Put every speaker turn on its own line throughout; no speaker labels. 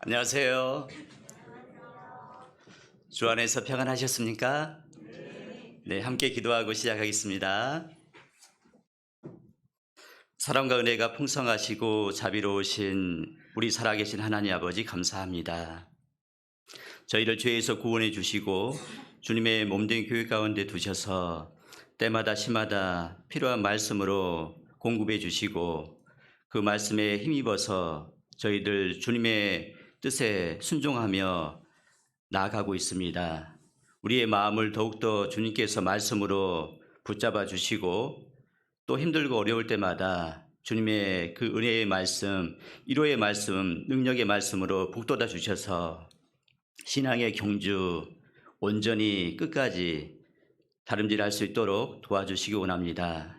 안녕하세요. 주 안에서 평안하셨습니까? 네, 함께 기도하고 시작하겠습니다. 사랑과 은혜가 풍성하시고 자비로우신 우리 살아계신 하나님 아버지 감사합니다. 저희를 죄에서 구원해 주시고 주님의 몸된 교회 가운데 두셔서 때마다 시마다 필요한 말씀으로 공급해 주시고 그 말씀에 힘입어서 저희들 주님의 뜻에 순종하며 나아가고 있습니다. 우리의 마음을 더욱더 주님께서 말씀으로 붙잡아 주시고 또 힘들고 어려울 때마다 주님의 그 은혜의 말씀, 위로의 말씀, 능력의 말씀으로 북돋아 주셔서 신앙의 경주 온전히 끝까지 다름질할 수 있도록 도와주시기 원합니다.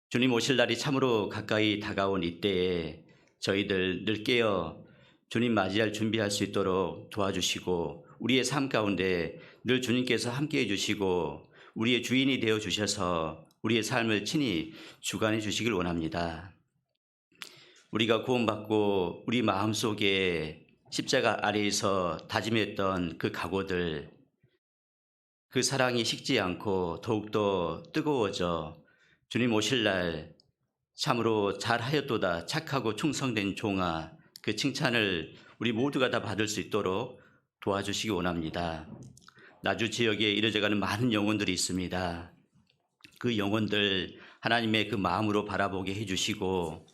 주님 오실 날이 참으로 가까이 다가온 이때에 저희들 늘 깨어 주님 맞이할 준비할 수 있도록 도와주시고 우리의 삶 가운데 늘 주님께서 함께해 주시고 우리의 주인이 되어 주셔서 우리의 삶을 친히 주관해 주시길 원합니다. 우리가 구원받고 우리 마음속에 십자가 아래에서 다짐했던 그 각오들, 그 사랑이 식지 않고 더욱더 뜨거워져 주님 오실 날 참으로 잘하였도다 착하고 충성된 종아, 그 칭찬을 우리 모두가 다 받을 수 있도록 도와주시기 원합니다. 나주 지역에 이뤄져가는 많은 영혼들이 있습니다. 그 영혼들 하나님의 그 마음으로 바라보게 해주시고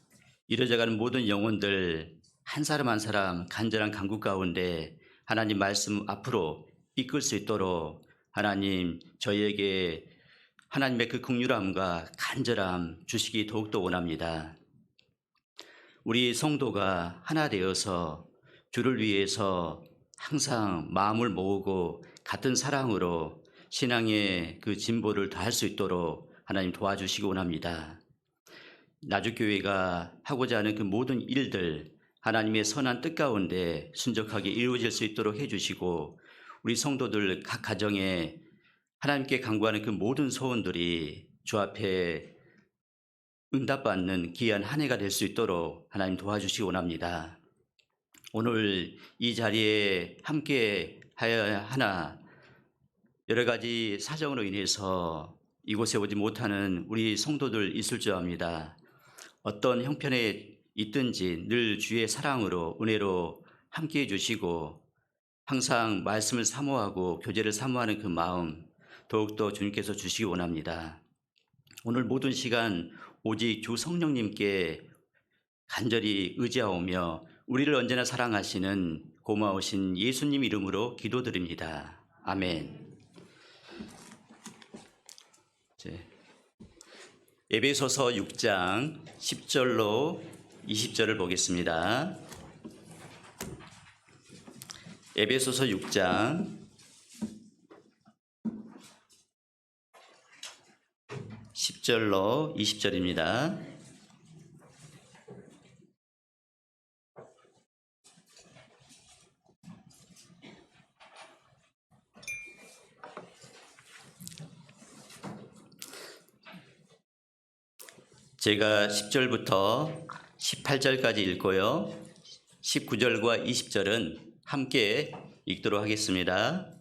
이뤄져가는 모든 영혼들 한 사람 한 사람 간절한 간구 가운데 하나님 말씀 앞으로 이끌 수 있도록 하나님 저희에게 하나님의 그 긍휼함과 간절함 주시기 더욱더 원합니다. 우리 성도가 하나 되어서 주를 위해서 항상 마음을 모으고 같은 사랑으로 신앙의 그 진보를 다할 수 있도록 하나님 도와주시기 원합니다. 나주교회가 하고자 하는 그 모든 일들 하나님의 선한 뜻 가운데 순적하게 이루어질 수 있도록 해주시고 우리 성도들 각 가정에 하나님께 간구하는 그 모든 소원들이 주 앞에 응답받는 귀한 한 해가 될 수 있도록 하나님 도와주시기 원합니다. 오늘 이 자리에 함께 하여야 하나 여러 가지 사정으로 인해서 이곳에 오지 못하는 우리 성도들 있을 줄 압니다. 어떤 형편에 있든지 늘 주의 사랑으로 은혜로 함께해 주시고 항상 말씀을 사모하고 교제를 사모하는 그 마음 더욱더 주님께서 주시기 원합니다. 오늘 모든 시간 오직 주 성령님께 간절히 의지하오며 우리를 언제나 사랑하시는 고마우신 예수님 이름으로 기도드립니다. 아멘. 에베소서 6장 10절로 20절을 보겠습니다. 에베소서 6장 10절로 20절입니다. 제가 10절부터 18절까지 읽고요. 19절과 20절은 함께 읽도록 하겠습니다.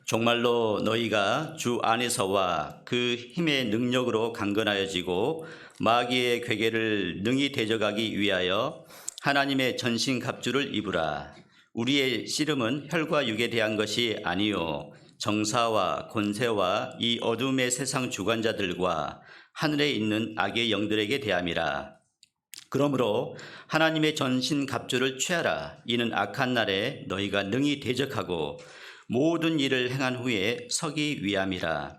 정말로 너희가 주 안에서와 그 힘의 능력으로 강건하여지고 마귀의 괴계를 능히 대적하기 위하여 하나님의 전신갑주를 입으라. 우리의 씨름은 혈과 육에 대한 것이 아니요 정사와 권세와 이 어둠의 세상 주관자들과 하늘에 있는 악의 영들에게 대함이라. 그러므로 하나님의 전신갑주를 취하라. 이는 악한 날에 너희가 능히 대적하고 모든 일을 행한 후에 서기 위함이라.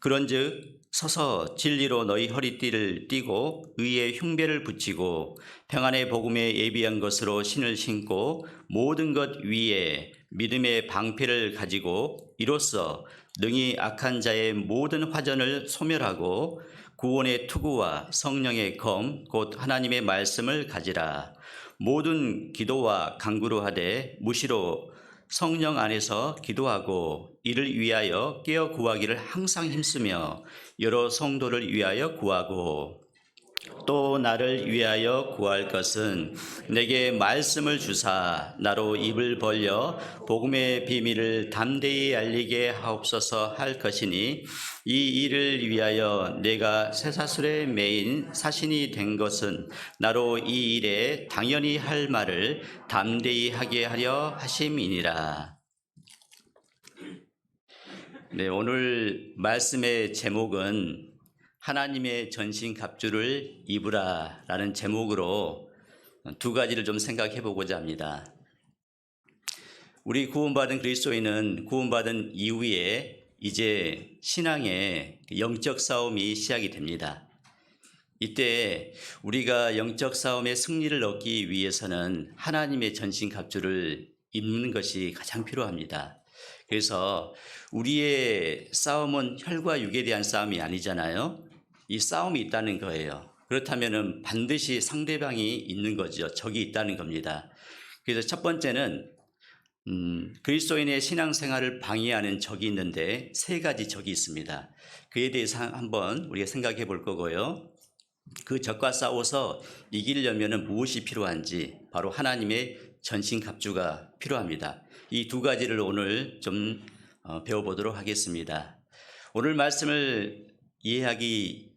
그런즉 서서 진리로 너희 허리띠를 띠고 의의 흉배를 붙이고 평안의 복음에 예비한 것으로 신을 신고 모든 것 위에 믿음의 방패를 가지고 이로써 능히 악한 자의 모든 화전을 소멸하고 구원의 투구와 성령의 검 곧 하나님의 말씀을 가지라. 모든 기도와 간구로 하되 무시로 성령 안에서 기도하고 이를 위하여 깨어 구하기를 항상 힘쓰며 여러 성도를 위하여 구하고 또 나를 위하여 구할 것은 내게 말씀을 주사 나로 입을 벌려 복음의 비밀을 담대히 알리게 하옵소서 할 것이니 이 일을 위하여 내가 쇠사슬에 매인 사신이 된 것은 나로 이 일에 당연히 할 말을 담대히 하게 하려 하심이니라. 네, 오늘 말씀의 제목은 하나님의 전신 갑주를 입으라 라는 제목으로 두 가지를 좀 생각해 보고자 합니다. 우리 구원받은 그리스도인은 구원받은 이후에 이제 신앙의 영적 싸움이 시작이 됩니다. 이때 우리가 영적 싸움의 승리를 얻기 위해서는 하나님의 전신 갑주를 입는 것이 가장 필요합니다. 그래서 우리의 싸움은 혈과 육에 대한 싸움이 아니잖아요. 이 싸움이 있다는 거예요. 그렇다면 반드시 상대방이 있는 거죠. 적이 있다는 겁니다. 그래서 첫 번째는 그리스도인의 신앙생활을 방해하는 적이 있는데 세 가지 적이 있습니다. 그에 대해서 한번 우리가 생각해 볼 거고요. 그 적과 싸워서 이기려면 무엇이 필요한지 바로 하나님의 전신갑주가 필요합니다. 이 두 가지를 오늘 좀 배워보도록 하겠습니다. 오늘 말씀을 이해하기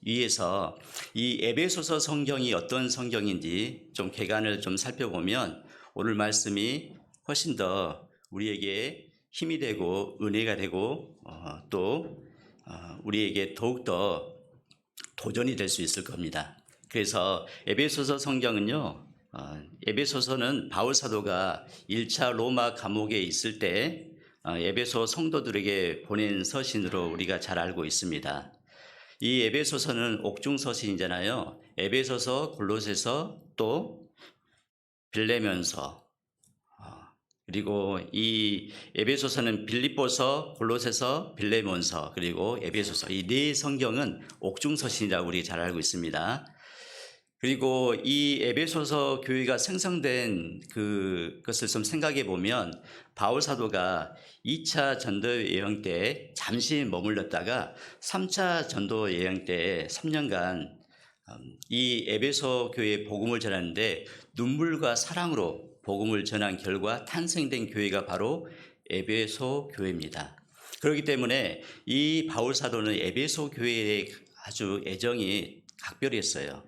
위해서 이 에베소서 성경이 어떤 성경인지 좀 개관을 좀 살펴보면 오늘 말씀이 훨씬 더 우리에게 힘이 되고 은혜가 되고 또 우리에게 더욱더 도전이 될 수 있을 겁니다. 그래서 에베소서 성경은요, 에베소서는 바울 사도가 1차 로마 감옥에 있을 때 에베소 성도들에게 보낸 서신으로 우리가 잘 알고 있습니다. 이 에베소서는 옥중 서신이잖아요. 에베소서, 골로새서, 또 빌레면서, 그리고 이 에베소서는 빌립보서, 골로새서, 빌레몬서, 그리고 에베소서, 이 네 성경은 옥중 서신이라고 우리 잘 알고 있습니다. 그리고 이 에베소서 교회가 생성된 그것을 좀 생각해 보면 바울 사도가 2차 전도 여행 때 잠시 머물렀다가 3차 전도 여행 때 3년간 이 에베소 교회에 복음을 전하는데 눈물과 사랑으로 복음을 전한 결과 탄생된 교회가 바로 에베소 교회입니다. 그렇기 때문에 이 바울 사도는 에베소 교회에 아주 애정이 각별했어요.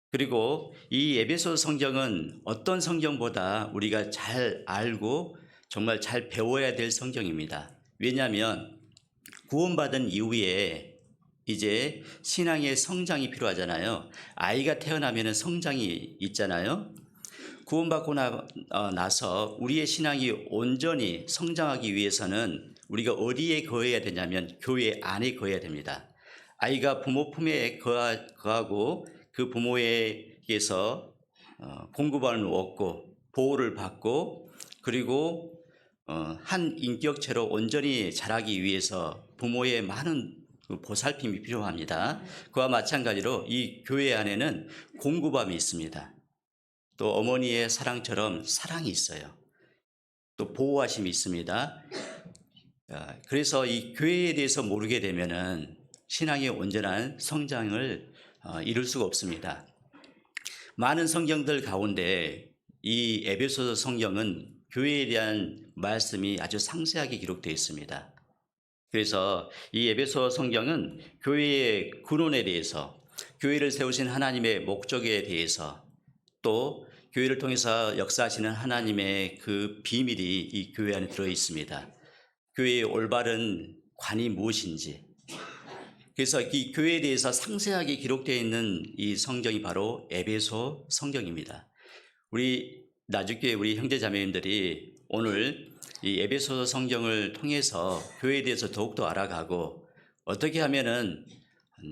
그리고 이 에베소 성경은 어떤 성경보다 우리가 잘 알고 정말 잘 배워야 될 성경입니다. 왜냐하면 구원받은 이후에 이제 신앙의 성장이 필요하잖아요. 아이가 태어나면 성장이 있잖아요. 구원받고 나서 우리의 신앙이 온전히 성장하기 위해서는 우리가 어디에 거해야 되냐면 교회 안에 거해야 됩니다. 아이가 부모 품에 거하고 그 부모에게서 공급을 얻고 보호를 받고 그리고 한 인격체로 온전히 자라기 위해서 부모의 많은 보살핌이 필요합니다. 그와 마찬가지로 이 교회 안에는 공급함이 있습니다. 또 어머니의 사랑처럼 사랑이 있어요. 또 보호하심이 있습니다. 그래서 이 교회에 대해서 모르게 되면은 신앙의 온전한 성장을 이룰 수가 없습니다. 많은 성경들 가운데 이 에베소서 성경은 교회에 대한 말씀이 아주 상세하게 기록되어 있습니다. 그래서 이 에베소 성경은 교회의 근원에 대해서, 교회를 세우신 하나님의 목적에 대해서, 또 교회를 통해서 역사하시는 하나님의 그 비밀이 이 교회 안에 들어 있습니다. 교회의 올바른 관이 무엇인지, 그래서 이 교회에 대해서 상세하게 기록되어 있는 이 성경이 바로 에베소 성경입니다. 우리 나주교회 우리 형제자매님들이 오늘 이 에베소 성경을 통해서 교회에 대해서 더욱더 알아가고 어떻게 하면은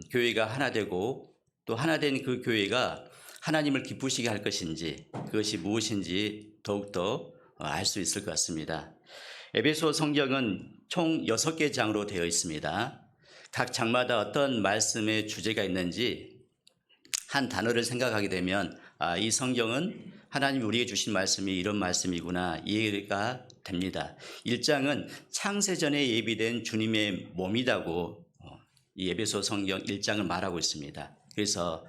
교회가 하나 되고 또 하나 된 그 교회가 하나님을 기쁘시게 할 것인지 그것이 무엇인지 더욱더 알 수 있을 것 같습니다. 에베소 성경은 총 6개 장으로 되어 있습니다. 각 장마다 어떤 말씀의 주제가 있는지 한 단어를 생각하게 되면 이 성경은 하나님이 우리에게 주신 말씀이 이런 말씀이구나 이해가 됩니다. 1장은 창세전에 예비된 주님의 몸이라고 이 에베소 성경 1장을 말하고 있습니다. 그래서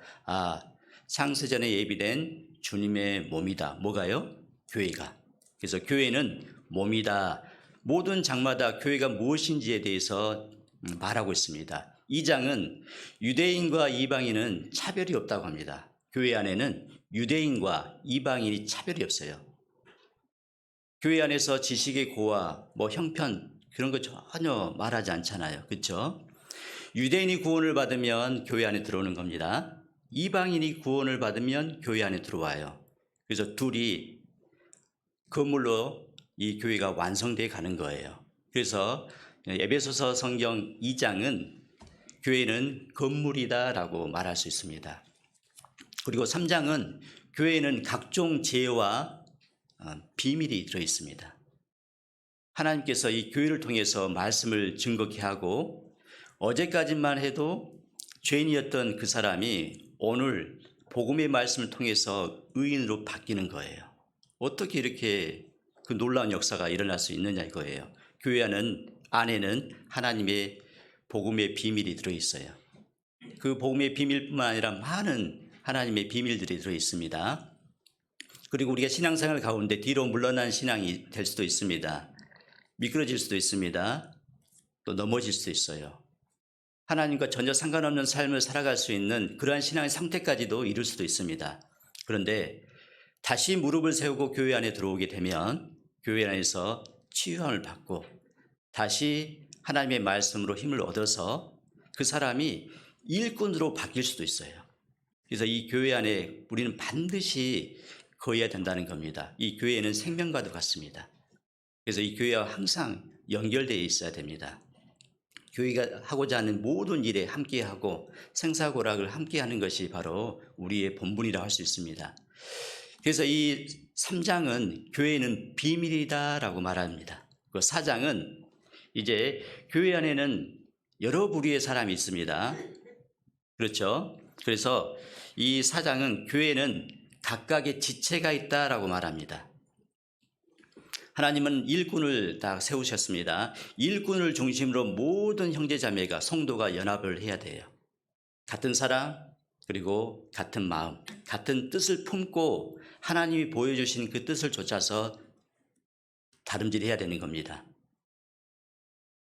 창세전에 예비된 주님의 몸이다. 뭐가요? 교회가. 그래서 교회는 몸이다. 모든 장마다 교회가 무엇인지에 대해서 말하고 있습니다. 2장은 유대인과 이방인은 차별이 없다고 합니다. 교회 안에는 유대인과 이방인이 차별이 없어요. 교회 안에서 지식의 고와 형편 그런 거 전혀 말하지 않잖아요. 그렇죠? 유대인이 구원을 받으면 교회 안에 들어오는 겁니다. 이방인이 구원을 받으면 교회 안에 들어와요. 그래서 둘이 건물로 이 교회가 완성되어 가는 거예요. 그래서 에베소서 성경 2장은 교회는 건물이다라고 말할 수 있습니다. 그리고 3장은 교회에는 각종 지혜와 비밀이 들어 있습니다. 하나님께서 이 교회를 통해서 말씀을 증거케 하고 어제까지만 해도 죄인이었던 그 사람이 오늘 복음의 말씀을 통해서 의인으로 바뀌는 거예요. 어떻게 이렇게 그 놀라운 역사가 일어날 수 있느냐 이거예요. 교회 안에는 하나님의 복음의 비밀이 들어 있어요. 그 복음의 비밀뿐만 아니라 많은 하나님의 비밀들이 들어 있습니다. 그리고 우리가 신앙생활 가운데 뒤로 물러난 신앙이 될 수도 있습니다. 미끄러질 수도 있습니다. 또 넘어질 수도 있어요. 하나님과 전혀 상관없는 삶을 살아갈 수 있는 그러한 신앙의 상태까지도 이룰 수도 있습니다. 그런데 다시 무릎을 세우고 교회 안에 들어오게 되면 교회 안에서 치유함을 받고 다시 하나님의 말씀으로 힘을 얻어서 그 사람이 일꾼으로 바뀔 수도 있어요. 그래서 이 교회 안에 우리는 반드시 거해야 된다는 겁니다. 이 교회는 생명과도 같습니다. 그래서 이 교회와 항상 연결되어 있어야 됩니다. 교회가 하고자 하는 모든 일에 함께하고 생사고락을 함께하는 것이 바로 우리의 본분이라고 할 수 있습니다. 그래서 이 3장은 교회는 비밀이다라고 말합니다. 그 4장은 이제 교회 안에는 여러 부류의 사람이 있습니다. 그렇죠? 그래서 이 4장은 교회는 각각의 지체가 있다라고 말합니다. 하나님은 일꾼을 다 세우셨습니다. 일꾼을 중심으로 모든 형제자매가 성도가 연합을 해야 돼요. 같은 사랑 그리고 같은 마음, 같은 뜻을 품고 하나님이 보여주신 그 뜻을 좇아서 다름질해야 되는 겁니다.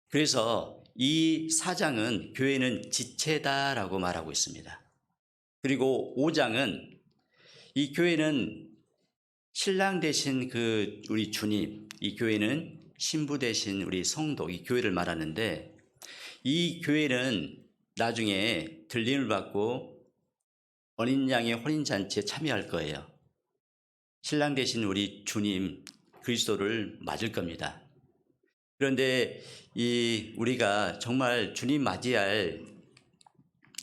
그래서 이 4장은 교회는 지체다라고 말하고 있습니다. 그리고 5장은 이 교회는 신랑 되신 그 우리 주님, 이 교회는 신부 되신 우리 성도, 이 교회를 말하는데 이 교회는 나중에 들림을 받고 어린 양의 혼인잔치에 참여할 거예요. 신랑 되신 우리 주님 그리스도를 맞을 겁니다. 그런데 우리가 정말 주님 맞이할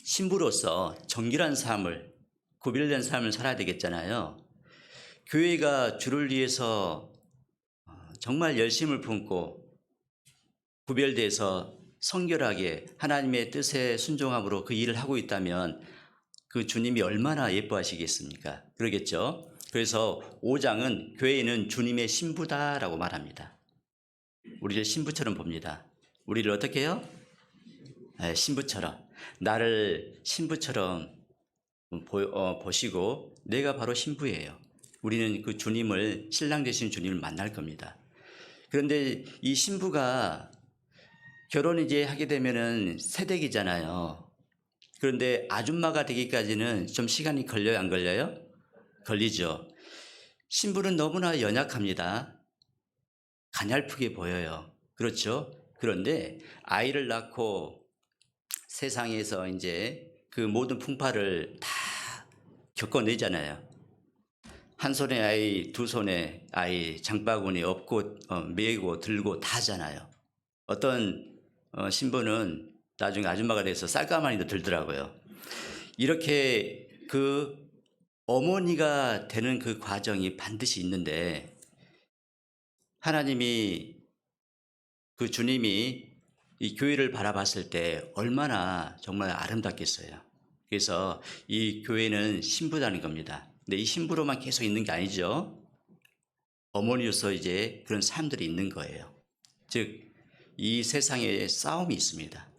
신부로서 정결한 삶을, 구별된 삶을 살아야 되겠잖아요. 교회가 주를 위해서 정말 열심을 품고 구별돼서 성결하게 하나님의 뜻에 순종함으로 그 일을 하고 있다면 그 주님이 얼마나 예뻐하시겠습니까? 그러겠죠. 그래서 5장은 교회는 주님의 신부다라고 말합니다. 우리를 신부처럼 봅니다. 우리를 어떻게 해요? 신부처럼. 나를 신부처럼 보시고 내가 바로 신부예요. 우리는 그 주님을, 신랑 되신 주님을 만날 겁니다. 그런데 이 신부가 결혼 이제 하게 되면은 새댁이잖아요. 그런데 아줌마가 되기까지는 좀 시간이 걸려요, 안 걸려요? 걸리죠. 신부는 너무나 연약합니다. 가냘프게 보여요. 그렇죠? 그런데 아이를 낳고 세상에서 이제 그 모든 풍파를 다 겪어내잖아요. 한 손에 아이, 두 손에 아이, 장바구니 업고 메고 들고 다 하잖아요. 어떤 신부는 나중에 아줌마가 돼서 쌀가마니도 들더라고요. 이렇게 그 어머니가 되는 그 과정이 반드시 있는데 하나님이 그 주님이 이 교회를 바라봤을 때 얼마나 정말 아름답겠어요. 그래서 이 교회는 신부라는 겁니다. 근데 이 신부로만 계속 있는 게 아니죠. 어머니로서 이제 그런 사람들이 있는 거예요. 즉, 이 세상에 싸움이 있습니다.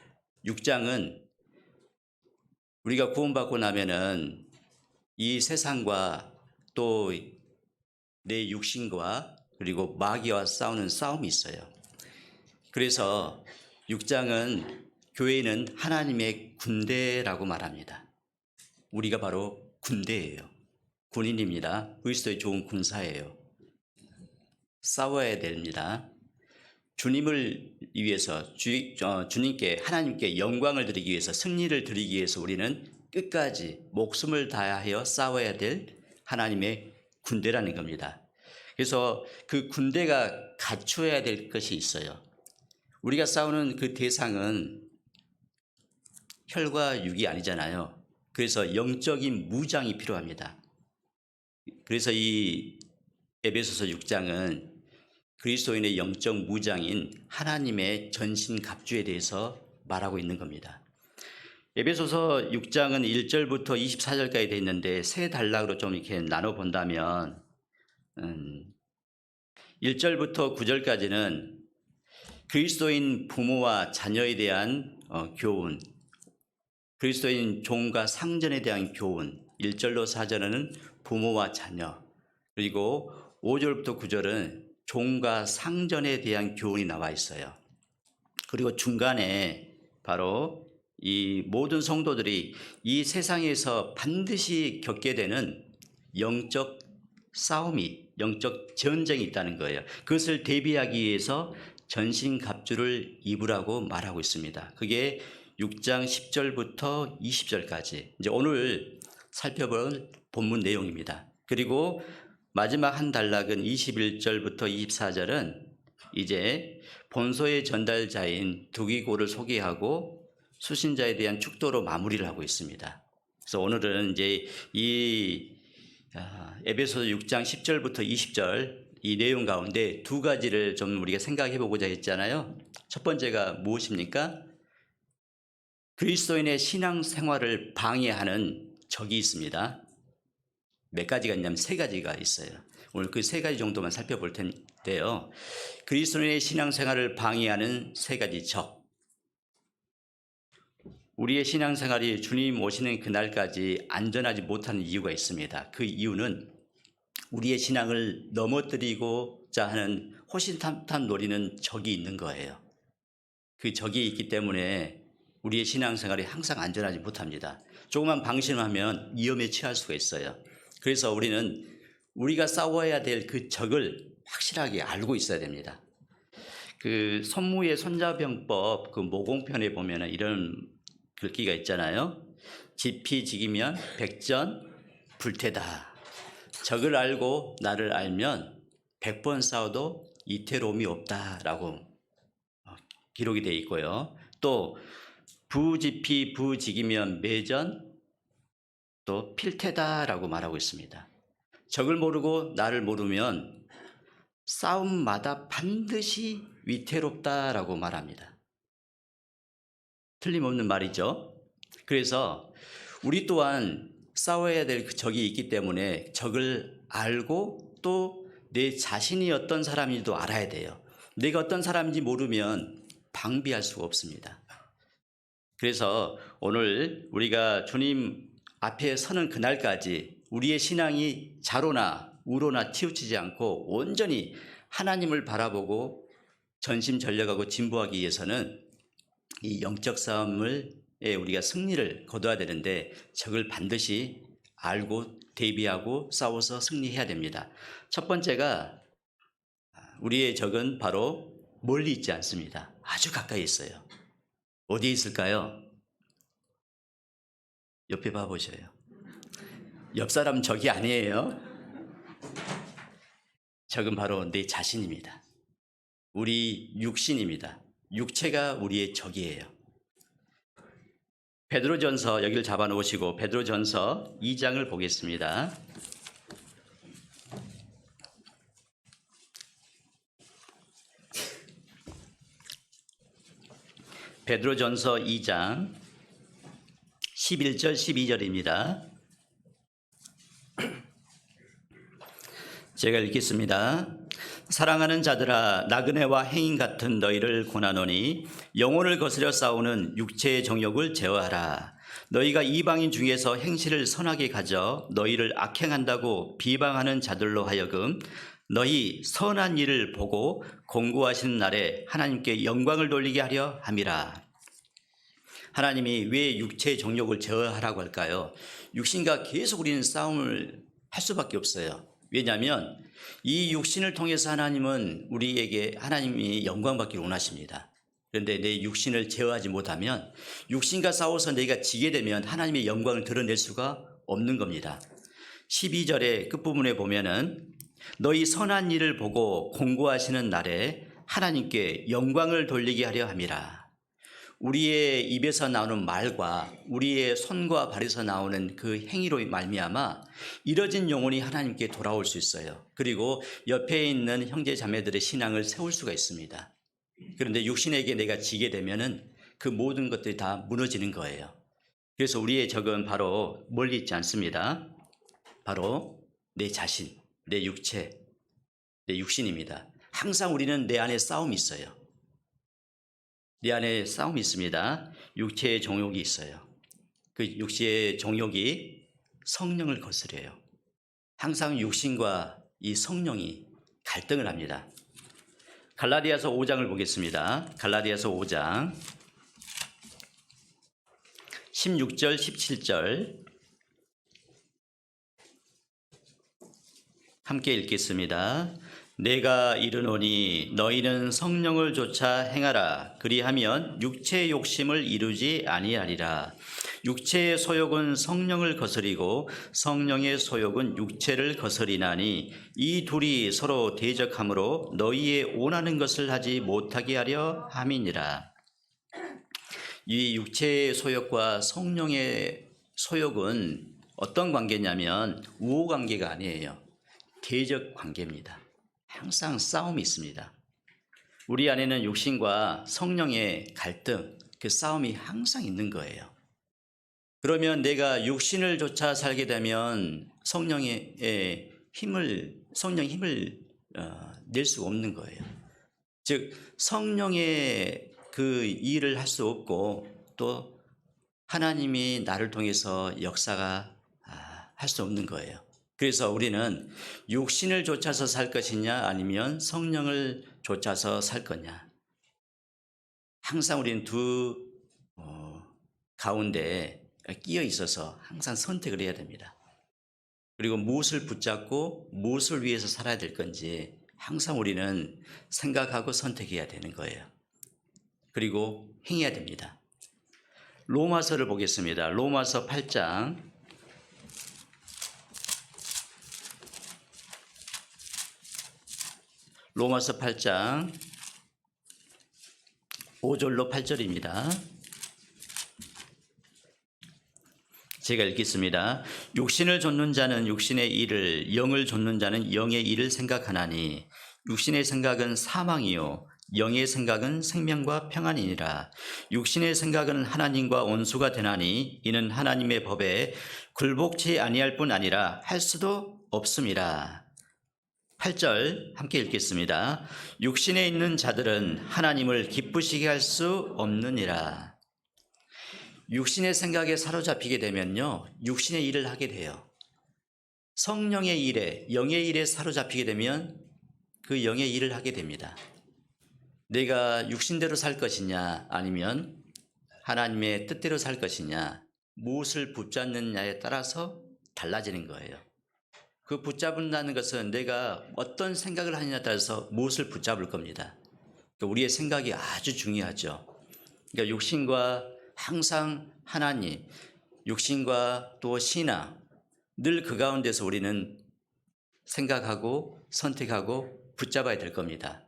6장은 우리가 구원받고 나면은 이 세상과 또 내 육신과 그리고 마귀와 싸우는 싸움이 있어요. 그래서 6장은 교회는 하나님의 군대라고 말합니다. 우리가 바로 군대예요. 군인입니다. 그리스도의 좋은 군사예요. 싸워야 됩니다. 주님을 위해서 주님께 하나님께 영광을 드리기 위해서 승리를 드리기 위해서 우리는 끝까지 목숨을 다하여 싸워야 될 하나님의 군대라는 겁니다. 그래서 그 군대가 갖추어야 될 것이 있어요. 우리가 싸우는 그 대상은 혈과 육이 아니잖아요. 그래서 영적인 무장이 필요합니다. 그래서 이 에베소서 6장은 그리스도인의 영적 무장인 하나님의 전신갑주에 대해서 말하고 있는 겁니다. 에베소서 6장은 1절부터 24절까지 되어 있는데 세 단락으로 좀 이렇게 나눠 본다면 1절부터 9절까지는 그리스도인 부모와 자녀에 대한 교훈, 그리스도인 종과 상전에 대한 교훈, 1절로 4절은 부모와 자녀, 그리고 5절부터 9절은 종과 상전에 대한 교훈이 나와 있어요. 그리고 중간에 바로 이 모든 성도들이 이 세상에서 반드시 겪게 되는 영적 싸움이, 영적 전쟁이 있다는 거예요. 그것을 대비하기 위해서 전신갑주를 입으라고 말하고 있습니다. 그게 6장 10절부터 20절까지 이제 오늘 살펴볼 본문 내용입니다. 그리고 마지막 한 단락은 21절부터 24절은 이제 본소의 전달자인 두기고를 소개하고 수신자에 대한 축도로 마무리를 하고 있습니다. 그래서 오늘은 이제 이 에베소서 6장 10절부터 20절 이 내용 가운데 두 가지를 좀 우리가 생각해 보고자 했잖아요. 첫 번째가 무엇입니까? 그리스도인의 신앙생활을 방해하는 적이 있습니다. 몇 가지가 있냐면 세 가지가 있어요. 오늘 그 세 가지 정도만 살펴볼 텐데요. 그리스도인의 신앙생활을 방해하는 세 가지 적. 우리의 신앙생활이 주님 오시는 그날까지 안전하지 못하는 이유가 있습니다. 그 이유는 우리의 신앙을 넘어뜨리고자 하는 호신탐탐 노리는 적이 있는 거예요. 그 적이 있기 때문에 우리의 신앙생활이 항상 안전하지 못합니다. 조금만 방심하면 위험에 처할 수가 있어요. 그래서 우리는 우리가 싸워야 될 그 적을 확실하게 알고 있어야 됩니다. 그 손무의 손자병법 그 모공편에 보면 이런 글귀가 있잖아요. 지피지기면 백전 불태다. 적을 알고 나를 알면 100번 싸워도 이태로움이 없다라고 기록이 되어 있고요. 또 부지피 부지기면 매전 또 필태다라고 말하고 있습니다. 적을 모르고 나를 모르면 싸움마다 반드시 위태롭다라고 말합니다. 틀림없는 말이죠. 그래서 우리 또한 싸워야 될 그 적이 있기 때문에 적을 알고 또 내 자신이 어떤 사람인지도 알아야 돼요. 내가 어떤 사람인지 모르면 방비할 수가 없습니다. 그래서 오늘 우리가 주님 앞에 서는 그날까지 우리의 신앙이 좌로나 우로나 치우치지 않고 온전히 하나님을 바라보고 전심전력하고 진보하기 위해서는 이 영적 싸움을 우리가 승리를 거둬야 되는데 적을 반드시 알고 대비하고 싸워서 승리해야 됩니다. 첫 번째가 우리의 적은 바로 멀리 있지 않습니다. 아주 가까이 있어요. 어디에 있을까요? 옆에 봐보셔요. 옆 사람 적이 아니에요. 적은 바로 내 자신입니다. 우리 육신입니다. 육체가 우리의 적이에요. 베드로전서 여기를 잡아놓으시고 베드로전서 2장을 보겠습니다. 베드로전서 2장 11절 12절입니다. 제가 읽겠습니다. 사랑하는 자들아 나그네와 행인 같은 너희를 권하노니 영혼을 거스려 싸우는 육체의 정욕을 제어하라. 너희가 이방인 중에서 행실을 선하게 가져 너희를 악행한다고 비방하는 자들로 하여금 너희 선한 일을 보고 공고하시는 날에 하나님께 영광을 돌리게 하려 함이라. 하나님이 왜 육체의 정욕을 제어하라고 할까요? 육신과 계속 우리는 싸움을 할 수밖에 없어요. 왜냐하면 이 육신을 통해서 하나님이 영광 받기를 원하십니다. 그런데 내 육신을 제어하지 못하면, 육신과 싸워서 내가 지게 되면 하나님의 영광을 드러낼 수가 없는 겁니다. 12절의 끝부분에 보면은 너희 선한 일을 보고 공고하시는 날에 하나님께 영광을 돌리게 하려 함이라. 우리의 입에서 나오는 말과 우리의 손과 발에서 나오는 그 행위로 말미암아 이뤄진 영혼이 하나님께 돌아올 수 있어요. 그리고 옆에 있는 형제 자매들의 신앙을 세울 수가 있습니다. 그런데 육신에게 내가 지게 되면은 그 모든 것들이 다 무너지는 거예요. 그래서 우리의 적은 바로 멀리 있지 않습니다. 바로 내 자신, 내 육체, 내 육신입니다. 항상 우리는 내 안에 싸움이 있어요. 내 안에 싸움이 있습니다. 육체의 정욕이 있어요. 그 육체의 정욕이 성령을 거스려요. 항상 육신과 이 성령이 갈등을 합니다. 갈라디아서 5장을 보겠습니다. 갈라디아서 5장 16절 17절 함께 읽겠습니다. 내가 이르노니 너희는 성령을 좇아 행하라. 그리하면 육체의 욕심을 이루지 아니하리라. 육체의 소욕은 성령을 거스리고 성령의 소욕은 육체를 거스리나니 이 둘이 서로 대적하므로 너희의 원하는 것을 하지 못하게 하려 함이니라. 이 육체의 소욕과 성령의 소욕은 어떤 관계냐면 우호 관계가 아니에요. 대적 관계입니다. 항상 싸움이 있습니다. 우리 안에는 육신과 성령의 갈등, 그 싸움이 항상 있는 거예요. 그러면 내가 육신을 좇아 살게 되면 성령의 힘을 낼 수 없는 거예요. 즉 성령의 그 일을 할 수 없고 또 하나님이 나를 통해서 역사가 할 수 없는 거예요. 그래서 우리는 육신을 좇아서 살 것이냐 아니면 성령을 좇아서 살 거냐. 항상 우리는 두 가운데 끼어 있어서 항상 선택을 해야 됩니다. 그리고 무엇을 붙잡고 무엇을 위해서 살아야 될 건지 항상 우리는 생각하고 선택해야 되는 거예요. 그리고 행해야 됩니다. 로마서를 보겠습니다. 로마서 8장 5절로 8절입니다. 제가 읽겠습니다. 육신을 좇는 자는 육신의 일을, 영을 좇는 자는 영의 일을 생각하나니 육신의 생각은 사망이요 영의 생각은 생명과 평안이니라. 육신의 생각은 하나님과 원수가 되나니 이는 하나님의 법에 굴복치 아니할 뿐 아니라 할 수도 없음이라. 8절 함께 읽겠습니다. 육신에 있는 자들은 하나님을 기쁘시게 할 수 없느니라. 육신의 생각에 사로잡히게 되면요, 육신의 일을 하게 돼요. 성령의 일에, 영의 일에 사로잡히게 되면 그 영의 일을 하게 됩니다. 내가 육신대로 살 것이냐 아니면 하나님의 뜻대로 살 것이냐, 무엇을 붙잡느냐에 따라서 달라지는 거예요. 그 붙잡는다는 것은 내가 어떤 생각을 하느냐에 따라서 무엇을 붙잡을 겁니다. 그러니까 우리의 생각이 아주 중요하죠. 그러니까 육신과 항상 하나님, 육신과 또 신앙, 늘 그 가운데서 우리는 생각하고 선택하고 붙잡아야 될 겁니다.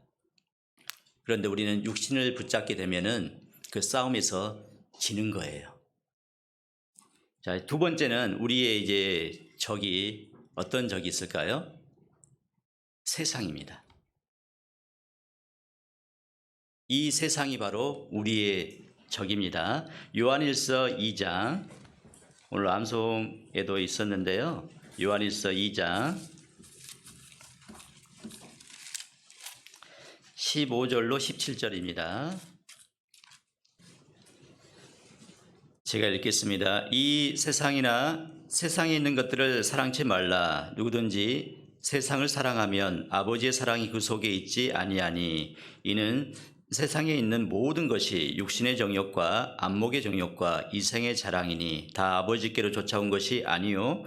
그런데 우리는 육신을 붙잡게 되면은 그 싸움에서 지는 거예요. 자, 두 번째는 우리의 이제 적이 어떤 적이 있을까요? 세상입니다. 이 세상이 바로 우리의 적입니다. 요한일서 2장, 오늘 암송에도 있었는데요. 요한일서 2장 15절로 17절입니다. 제가 읽겠습니다. 이 세상이나 세상에 있는 것들을 사랑치 말라. 누구든지 세상을 사랑하면 아버지의 사랑이 그 속에 있지 아니하니 이는 세상에 있는 모든 것이 육신의 정욕과 안목의 정욕과 이생의 자랑이니 다 아버지께로 쫓아온 것이 아니요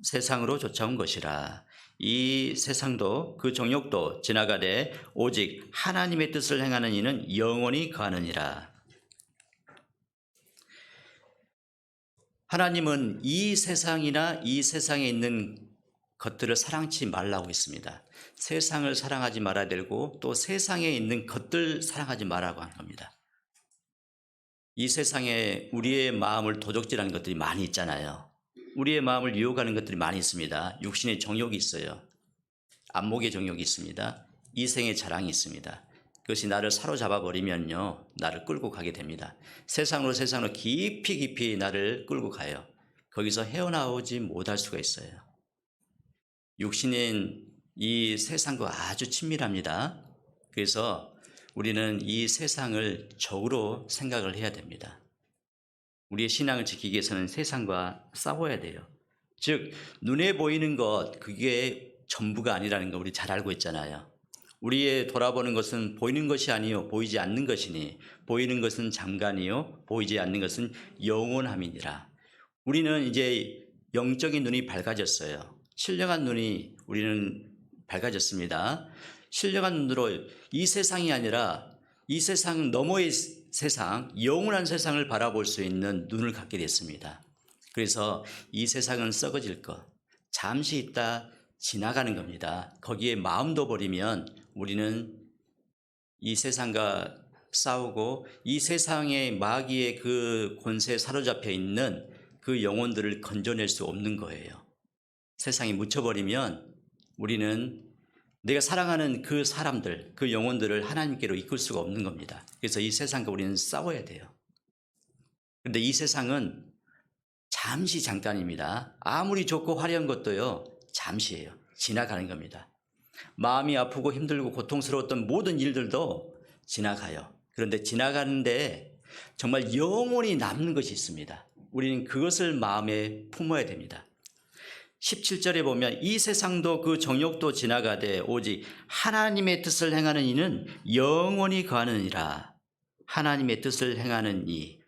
세상으로 쫓아온 것이라. 이 세상도 그 정욕도 지나가되 오직 하나님의 뜻을 행하는 이는 영원히 거하느니라. 하나님은 이 세상이나 이 세상에 있는 것들을 사랑치 말라고 했습니다. 세상을 사랑하지 말아야 되고 또 세상에 있는 것들 사랑하지 말라고 한 겁니다. 이 세상에 우리의 마음을 도적질하는 것들이 많이 있잖아요. 우리의 마음을 유혹하는 것들이 많이 있습니다. 육신의 정욕이 있어요. 안목의 정욕이 있습니다. 이생의 자랑이 있습니다. 그것이 나를 사로잡아 버리면요, 나를 끌고 가게 됩니다. 세상으로 깊이 나를 끌고 가요. 거기서 헤어나오지 못할 수가 있어요. 육신인 이 세상과 아주 친밀합니다. 그래서 우리는 이 세상을 적으로 생각을 해야 됩니다. 우리의 신앙을 지키기 위해서는 세상과 싸워야 돼요. 즉 눈에 보이는 것, 그게 전부가 아니라는 거 우리 잘 알고 있잖아요. 우리의 돌아보는 것은 보이는 것이 아니요 보이지 않는 것이니 보이는 것은 잠깐이요 보이지 않는 것은 영원함이니라. 우리는 이제 영적인 눈이 밝아졌어요. 신령한 눈이 우리는 밝아졌습니다. 신령한 눈으로 이 세상이 아니라 이 세상 너머의 세상, 영원한 세상을 바라볼 수 있는 눈을 갖게 됐습니다. 그래서 이 세상은 썩어질 것, 잠시 있다 지나가는 겁니다. 거기에 마음도 버리면 우리는 이 세상과 싸우고 이 세상의 마귀의 그 권세에 사로잡혀 있는 그 영혼들을 건져낼 수 없는 거예요. 세상에 묻혀버리면 우리는 내가 사랑하는 그 사람들, 그 영혼들을 하나님께로 이끌 수가 없는 겁니다. 그래서 이 세상과 우리는 싸워야 돼요. 그런데 이 세상은 잠시 잠깐입니다. 아무리 좋고 화려한 것도요, 잠시예요. 지나가는 겁니다. 마음이 아프고 힘들고 고통스러웠던 모든 일들도 지나가요. 그런데 지나가는데 정말 영원히 남는 것이 있습니다. 우리는 그것을 마음에 품어야 됩니다. 17절에 보면 이 세상도 그 정욕도 지나가되 오직 하나님의 뜻을 행하는 이는 영원히 거하느니라. 하나님의 뜻을 행하는 이,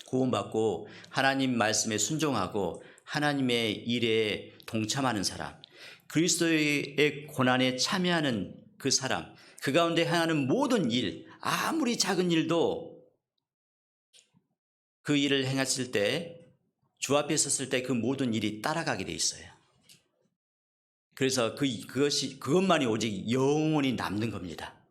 구원받고 하나님 말씀에 순종하고 하나님의 일에 동참하는 사람, 그리스도의 고난에 참여하는 그 사람, 그 가운데 행하는 모든 일, 아무리 작은 일도 그 일을 행했을 때, 주 앞에 섰을 때 그 모든 일이 따라가게 돼 있어요. 그래서 그것만이 오직 영원히 남는 겁니다.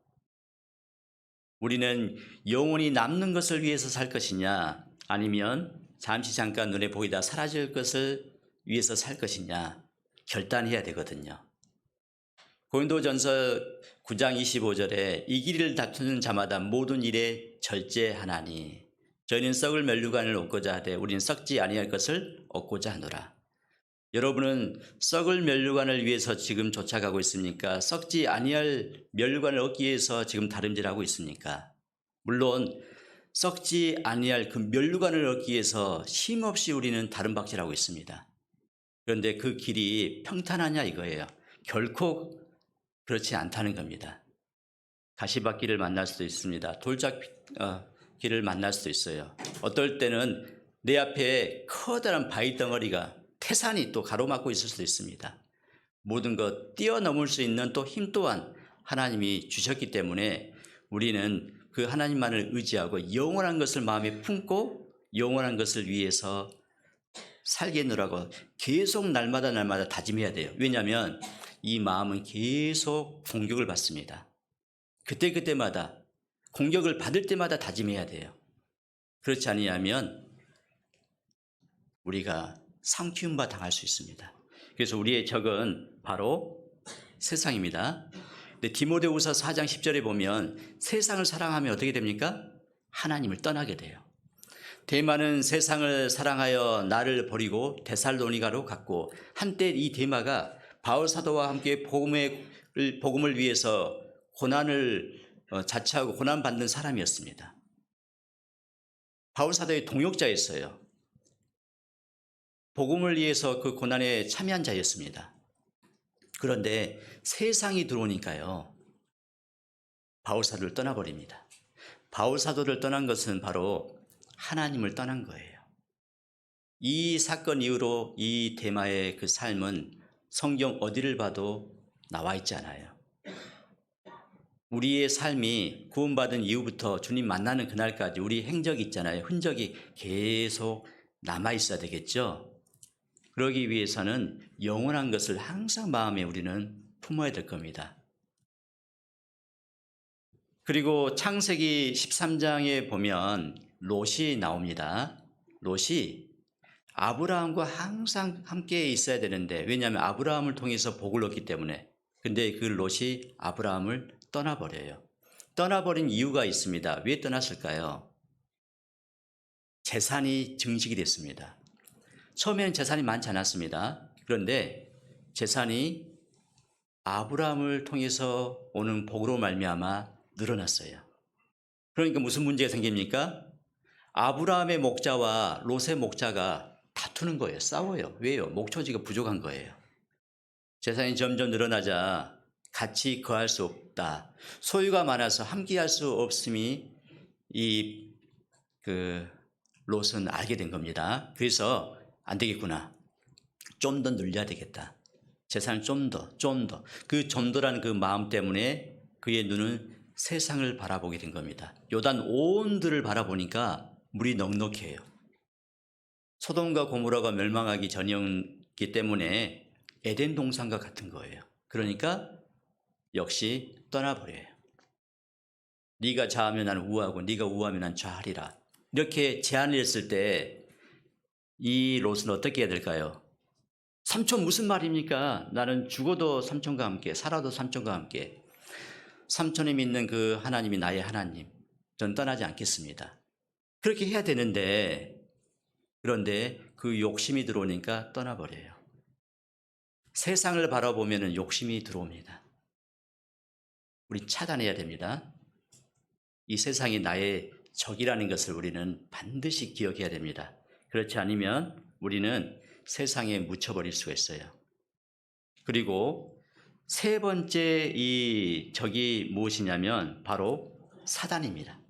우리는 영원히 남는 것을 위해서 살 것이냐, 아니면 잠시 잠깐 눈에 보이다 사라질 것을 위해서 살 것이냐 결단해야 되거든요. 고린도전서 9장 25절에 이 길을 다투는 자마다 모든 일에 절제하나니 저희는 썩을 멸류관을 얻고자 하되 우리는 썩지 아니할 것을 얻고자 하노라. 여러분은 썩을 멸류관을 위해서 지금 쫓아가고 있습니까? 썩지 아니할 멸류관을 얻기 위해서 지금 다름질하고 있습니까? 물론 썩지 아니할 그 멸류관을 얻기 위해서 쉼없이 우리는 다름박질하고 있습니다. 그런데 그 길이 평탄하냐 이거예요. 결코 그렇지 않다는 겁니다. 가시밭길을 만날 수도 있습니다. 돌짝길을 만날 수도 있어요. 어떨 때는 내 앞에 커다란 바위 덩어리가 태산이 또 가로막고 있을 수도 있습니다. 모든 것 뛰어넘을 수 있는 또 힘 또한 하나님이 주셨기 때문에 우리는 그 하나님만을 의지하고 영원한 것을 마음에 품고 영원한 것을 위해서 살겠노라고 계속 날마다 다짐해야 돼요. 왜냐하면 이 마음은 계속 공격을 받습니다. 그때마다 공격을 받을 때마다 다짐해야 돼요. 그렇지 않으면 우리가 삼키움바 당할 수 있습니다. 그래서 우리의 적은 바로 세상입니다. 근데 디모데후서 4장 10절에 보면 세상을 사랑하면 어떻게 됩니까? 하나님을 떠나게 돼요. 데마는 세상을 사랑하여 나를 버리고 데살로니가로 갔고 한때 이 데마가 바울 사도와 함께 복음을 위해서 고난을 자처하고 고난받는 사람이었습니다. 바울 사도의 동역자였어요. 복음을 위해서 그 고난에 참여한 자였습니다. 그런데 세상이 들어오니까요, 바울 사도를 떠나버립니다. 바울 사도를 떠난 것은 바로 하나님을 떠난 거예요. 이 사건 이후로 이 데마의 그 삶은 성경 어디를 봐도 나와 있지 않아요. 우리의 삶이 구원받은 이후부터 주님 만나는 그날까지 우리 행적이 있잖아요. 흔적이 계속 남아 있어야 되겠죠. 그러기 위해서는 영원한 것을 항상 마음에 우리는 품어야 될 겁니다. 그리고 창세기 13장에 보면 롯이 나옵니다. 롯이 아브라함과 항상 함께 있어야 되는데, 왜냐하면 아브라함을 통해서 복을 얻기 때문에. 근데 그 롯이 아브라함을 떠나버려요. 떠나버린 이유가 있습니다. 왜 떠났을까요? 재산이 증식이 됐습니다. 처음에는 재산이 많지 않았습니다. 그런데 재산이 아브라함을 통해서 오는 복으로 말미암아 늘어났어요. 그러니까 무슨 문제가 생깁니까? 아브라함의 목자와 롯의 목자가 다투는 거예요. 싸워요. 왜요? 목초지가 부족한 거예요. 재산이 점점 늘어나자 같이 거할 수 없다. 소유가 많아서 함께할 수 없음이 롯은 알게 된 겁니다. 그래서 안 되겠구나. 좀 더 늘려야 되겠다. 재산을 좀 더. 그 좀 더라는 그 마음 때문에 그의 눈은 세상을 바라보게 된 겁니다. 요단 온들을 바라보니까 물이 넉넉해요. 소돔과 고모라가 멸망하기 전이었기 때문에 에덴 동산과 같은 거예요. 그러니까 역시 떠나버려요. 네가 좌하면 나는 우하고 네가 우하면 난 좌하리라. 이렇게 제안을 했을 때 이 롯은 어떻게 해야 될까요? 삼촌 무슨 말입니까? 나는 죽어도 삼촌과 함께, 살아도 삼촌과 함께. 삼촌이 믿는 그 하나님이 나의 하나님. 전 떠나지 않겠습니다. 그렇게 해야 되는데, 그런데 그 욕심이 들어오니까 떠나버려요. 세상을 바라보면 욕심이 들어옵니다. 우리 차단해야 됩니다. 이 세상이 나의 적이라는 것을 우리는 반드시 기억해야 됩니다. 그렇지 않으면 우리는 세상에 묻혀버릴 수가 있어요. 그리고 세 번째 이 적이 무엇이냐면 바로 사단입니다.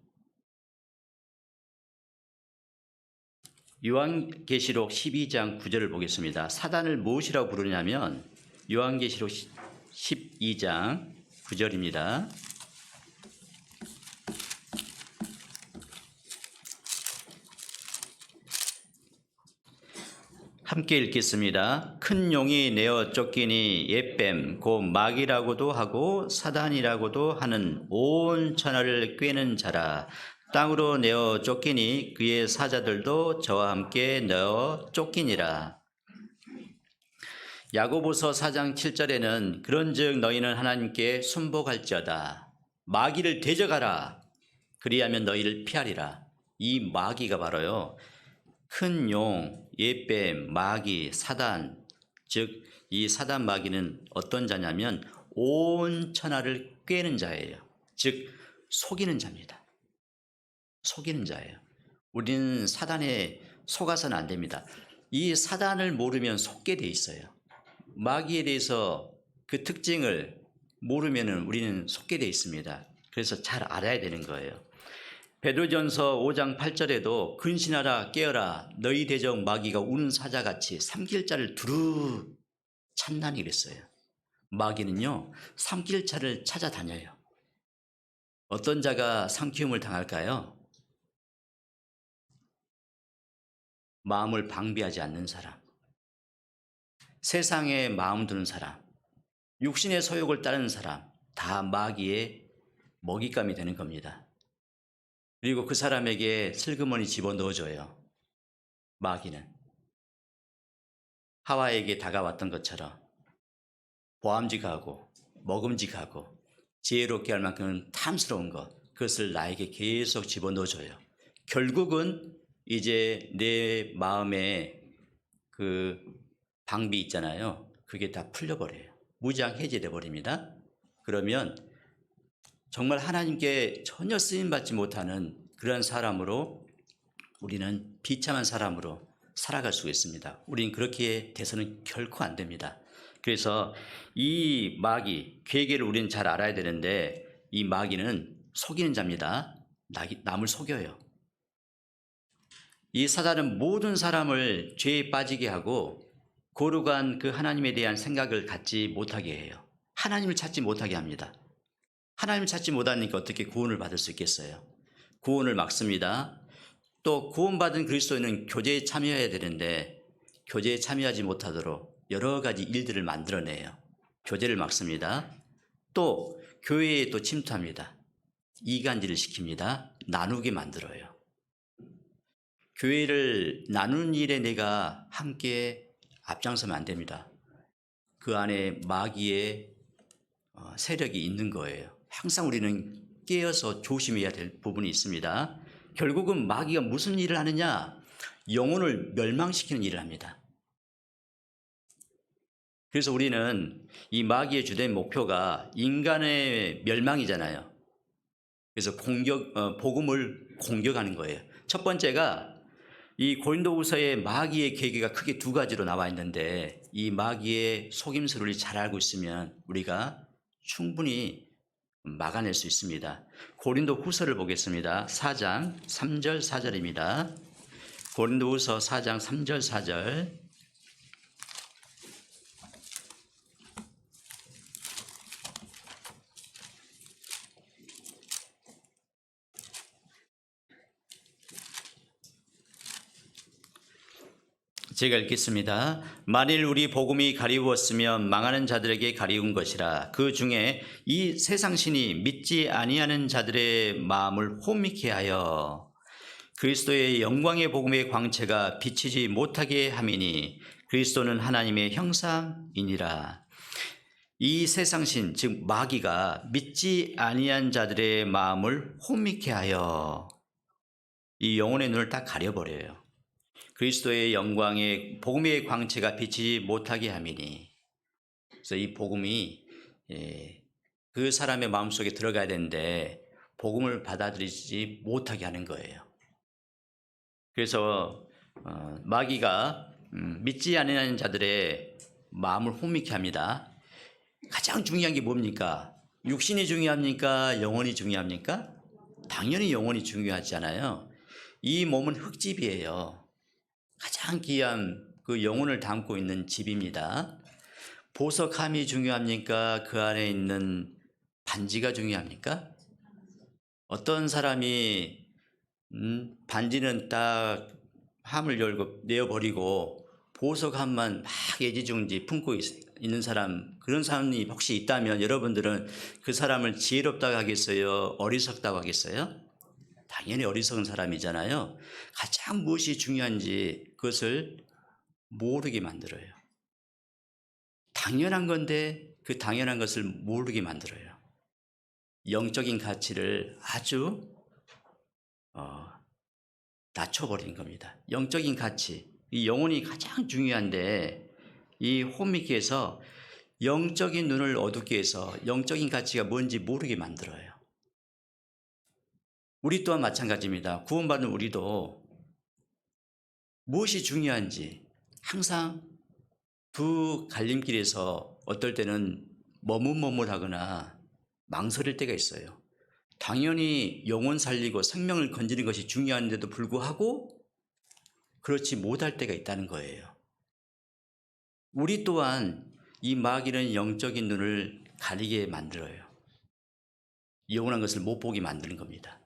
요한계시록 12장 9절을 보겠습니다. 사단을 무엇이라고 부르냐면 요한계시록 12장 9절입니다. 함께 읽겠습니다. 큰 용이 내어 쫓기니 옛뱀 곧 마귀라고도 하고 사단이라고도 하는 온 천하를 꿰는 자라. 땅으로 내어 쫓기니 그의 사자들도 저와 함께 내어 쫓기니라. 야고보서 4장 7절에는 그런즉 너희는 하나님께 순복할지어다. 마귀를 대적하라. 그리하면 너희를 피하리라. 이 마귀가 바로요, 큰 용, 옛뱀, 마귀, 사단, 즉 이 사단 마귀는 어떤 자냐면 온 천하를 꿰는 자예요. 즉 속이는 자입니다. 속이는 자예요. 우리는 사단에 속아서는 안 됩니다. 이 사단을 모르면 속게 돼 있어요. 마귀에 대해서 그 특징을 모르면 우리는 속게 돼 있습니다. 그래서 잘 알아야 되는 거예요. 베드로전서 5장 8절에도 근신하라 깨어라 너희 대적 마귀가 우는 사자같이 삼킬 자를 두루 찾나니 그랬어요. 마귀는요, 삼킬 자를 찾아다녀요. 어떤 자가 삼키움을 당할까요? 마음을 방비하지 않는 사람, 세상에 마음 두는 사람, 육신의 소욕을 따르는 사람, 다 마귀의 먹잇감이 되는 겁니다. 그리고 그 사람에게 슬그머니 집어넣어줘요. 마귀는 하와에게 다가왔던 것처럼 보암직하고 먹음직하고 지혜롭게 할 만큼 탐스러운 것, 그것을 나에게 계속 집어넣어줘요. 결국은 이제 내 마음에 그 방비 있잖아요. 그게 다 풀려버려요. 무장 해제돼 버립니다. 그러면 정말 하나님께 전혀 쓰임받지 못하는 그런 사람으로 우리는 비참한 사람으로 살아갈 수 있습니다. 우리는 그렇게 돼서는 결코 안 됩니다. 그래서 이 마귀, 괴계를 우리는 잘 알아야 되는데 이 마귀는 속이는 자입니다. 남을 속여요. 이 사단은 모든 사람을 죄에 빠지게 하고 거룩한 그 하나님에 대한 생각을 갖지 못하게 해요. 하나님을 찾지 못하게 합니다. 하나님을 찾지 못하니까 어떻게 구원을 받을 수 있겠어요? 구원을 막습니다. 또 구원받은 그리스도인은 교제에 참여해야 되는데 교제에 참여하지 못하도록 여러 가지 일들을 만들어내요. 교제를 막습니다. 또 교회에 또 침투합니다. 이간질을 시킵니다. 나누게 만들어요. 교회를 나누는 일에 내가 함께 앞장서면 안 됩니다. 그 안에 마귀의 세력이 있는 거예요. 항상 우리는 깨어서 조심해야 될 부분이 있습니다. 결국은 마귀가 무슨 일을 하느냐? 영혼을 멸망시키는 일을 합니다. 그래서 우리는 이 마귀의 주된 목표가 인간의 멸망이잖아요. 그래서 복음을 공격하는 거예요. 첫 번째가 이 고린도후서의 마귀의 계기가 크게 두 가지로 나와 있는데 이 마귀의 속임수를 잘 알고 있으면 우리가 충분히 막아낼 수 있습니다. 고린도후서를 보겠습니다. 4장 3절 4절입니다. 고린도후서 4장 3절 4절. 제가 읽겠습니다. 만일 우리 복음이 가리우었으면 망하는 자들에게 가리운 것이라. 그 중에 이 세상신이 믿지 아니하는 자들의 마음을 혼미케 하여 그리스도의 영광의 복음의 광채가 비치지 못하게 함이니 그리스도는 하나님의 형상이니라. 이 세상신 즉 마귀가 믿지 아니한 자들의 마음을 혼미케 하여 이 영혼의 눈을 딱 가려버려요. 그리스도의 영광의 복음의 광채가 비치지 못하게 함이니. 그래서 이 복음이 그 사람의 마음속에 들어가야 되는데 복음을 받아들이지 못하게 하는 거예요. 그래서 마귀가 믿지 않는 자들의 마음을 혼미케 합니다. 가장 중요한 게 뭡니까? 육신이 중요합니까? 영혼이 중요합니까? 당연히 영혼이 중요하잖아요. 이 몸은 흙집이에요. 가장 귀한 그 영혼을 담고 있는 집입니다. 보석함이 중요합니까? 그 안에 있는 반지가 중요합니까? 어떤 사람이 반지는 딱 함을 열고 내어버리고 보석함만 막 애지중지 품고 있는 사람, 그런 사람이 혹시 있다면 여러분들은 그 사람을 지혜롭다고 하겠어요? 어리석다고 하겠어요? 당연히 어리석은 사람이잖아요. 가장 무엇이 중요한지 그것을 모르게 만들어요. 당연한 건데 그 당연한 것을 모르게 만들어요. 영적인 가치를 아주 낮춰버린 겁니다. 영적인 가치, 이 영혼이 가장 중요한데 이 혼미케에서 영적인 눈을 어둡게 해서 영적인 가치가 뭔지 모르게 만들어요. 우리 또한 마찬가지입니다. 구원받은 우리도 무엇이 중요한지 항상 그 갈림길에서 어떨 때는 머뭇머뭇하거나 망설일 때가 있어요. 당연히 영혼 살리고 생명을 건지는 것이 중요한데도 불구하고 그렇지 못할 때가 있다는 거예요. 우리 또한 이 마귀는 영적인 눈을 가리게 만들어요. 영원한 것을 못 보게 만드는 겁니다.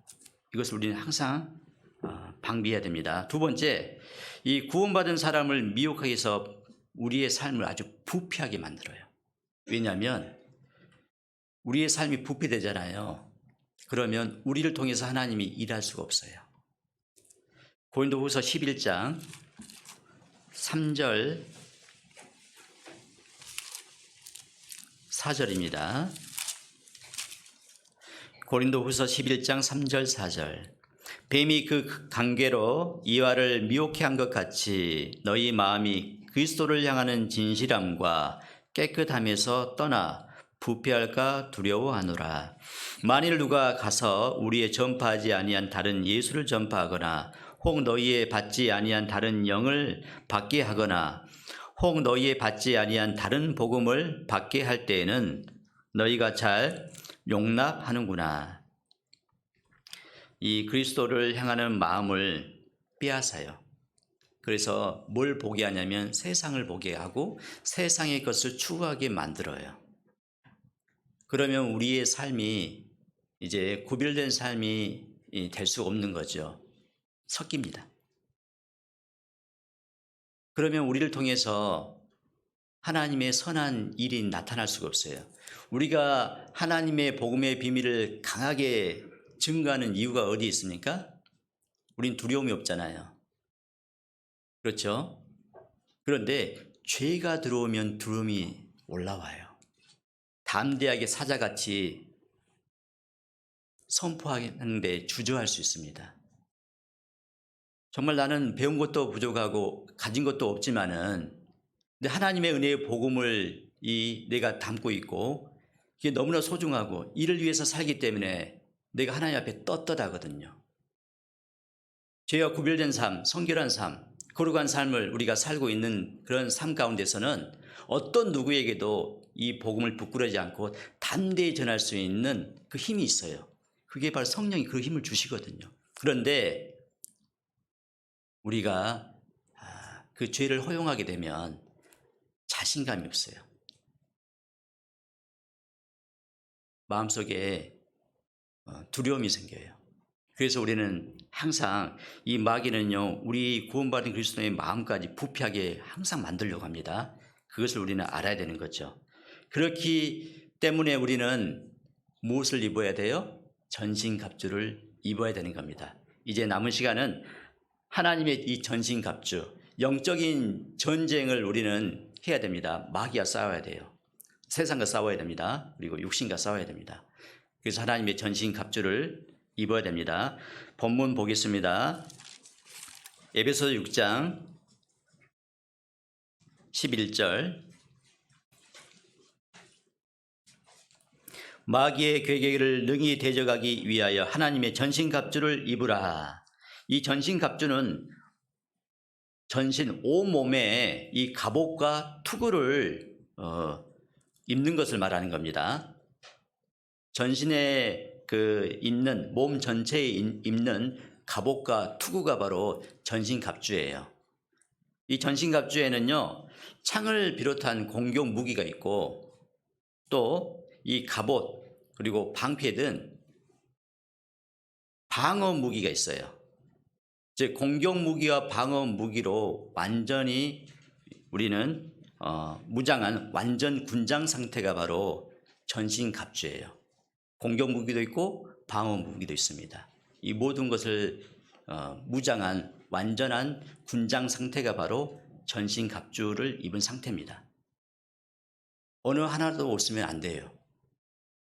이것을 우리는 항상 방비해야 됩니다. 두 번째, 이 구원받은 사람을 미혹하게 해서 우리의 삶을 아주 부패하게 만들어요. 왜냐하면 우리의 삶이 부패되잖아요. 그러면 우리를 통해서 하나님이 일할 수가 없어요. 고린도후서 11장 3절 4절입니다. 고린도후서 11장 3절 4절. 뱀이 그 관계로 이와를 미혹해 한 것 같이 너희 마음이 그리스도를 향하는 진실함과 깨끗함에서 떠나 부패할까 두려워하노라. 만일 누가 가서 우리의 전파하지 아니한 다른 예수를 전파하거나 혹 너희의 받지 아니한 다른 영을 받게 하거나 혹 너희의 받지 아니한 다른 복음을 받게 할 때에는 너희가 잘 용납하는구나. 이 그리스도를 향하는 마음을 빼앗아요. 그래서 뭘 보게 하냐면 세상을 보게 하고 세상의 것을 추구하게 만들어요. 그러면 우리의 삶이 이제 구별된 삶이 될 수 없는 거죠. 섞입니다. 그러면 우리를 통해서 하나님의 선한 일이 나타날 수가 없어요. 우리가 하나님의 복음의 비밀을 강하게 증거하는 이유가 어디 있습니까? 우린 두려움이 없잖아요. 그렇죠? 그런데 죄가 들어오면 두려움이 올라와요. 담대하게 사자같이 선포하는데 주저할 수 있습니다. 정말 나는 배운 것도 부족하고 가진 것도 없지만은 근데 하나님의 은혜의 복음을 내가 담고 있고 이게 너무나 소중하고 이를 위해서 살기 때문에 내가 하나님 앞에 떳떳하거든요. 죄와 구별된 삶, 성결한 삶, 거룩한 삶을 우리가 살고 있는 그런 삶 가운데서는 어떤 누구에게도 이 복음을 부끄러지 않고 담대히 전할 수 있는 그 힘이 있어요. 그게 바로 성령이 그 힘을 주시거든요. 그런데 우리가 그 죄를 허용하게 되면 자신감이 없어요. 마음속에 두려움이 생겨요. 그래서 우리는 항상 이 마귀는요, 우리 구원받은 그리스도의 마음까지 부패하게 항상 만들려고 합니다. 그것을 우리는 알아야 되는 거죠. 그렇기 때문에 우리는 무엇을 입어야 돼요? 전신갑주를 입어야 되는 겁니다. 이제 남은 시간은 하나님의 이 전신갑주, 영적인 전쟁을 우리는 해야 됩니다. 마귀와 싸워야 돼요. 세상과 싸워야 됩니다. 그리고 육신과 싸워야 됩니다. 그래서 하나님의 전신갑주를 입어야 됩니다. 본문 보겠습니다. 에베소서 6장 11절 마귀의 괴계를 능히 대적하기 위하여 하나님의 전신갑주를 입으라. 이 전신갑주는 전신 온몸에 이 갑옷과 투구를 입는 것을 말하는 겁니다. 전신에 있는 몸 전체에 입는 갑옷과 투구가 바로 전신갑주예요. 이 전신갑주에는요, 창을 비롯한 공격 무기가 있고 또 이 갑옷 그리고 방패 등 방어 무기가 있어요. 즉 공격 무기와 방어 무기로 완전히 우리는 무장한 완전 군장 상태가 바로 전신갑주예요. 공격 무기도 있고 방어 무기도 있습니다. 이 모든 것을 무장한 완전한 군장 상태가 바로 전신갑주를 입은 상태입니다. 어느 하나도 없으면 안 돼요.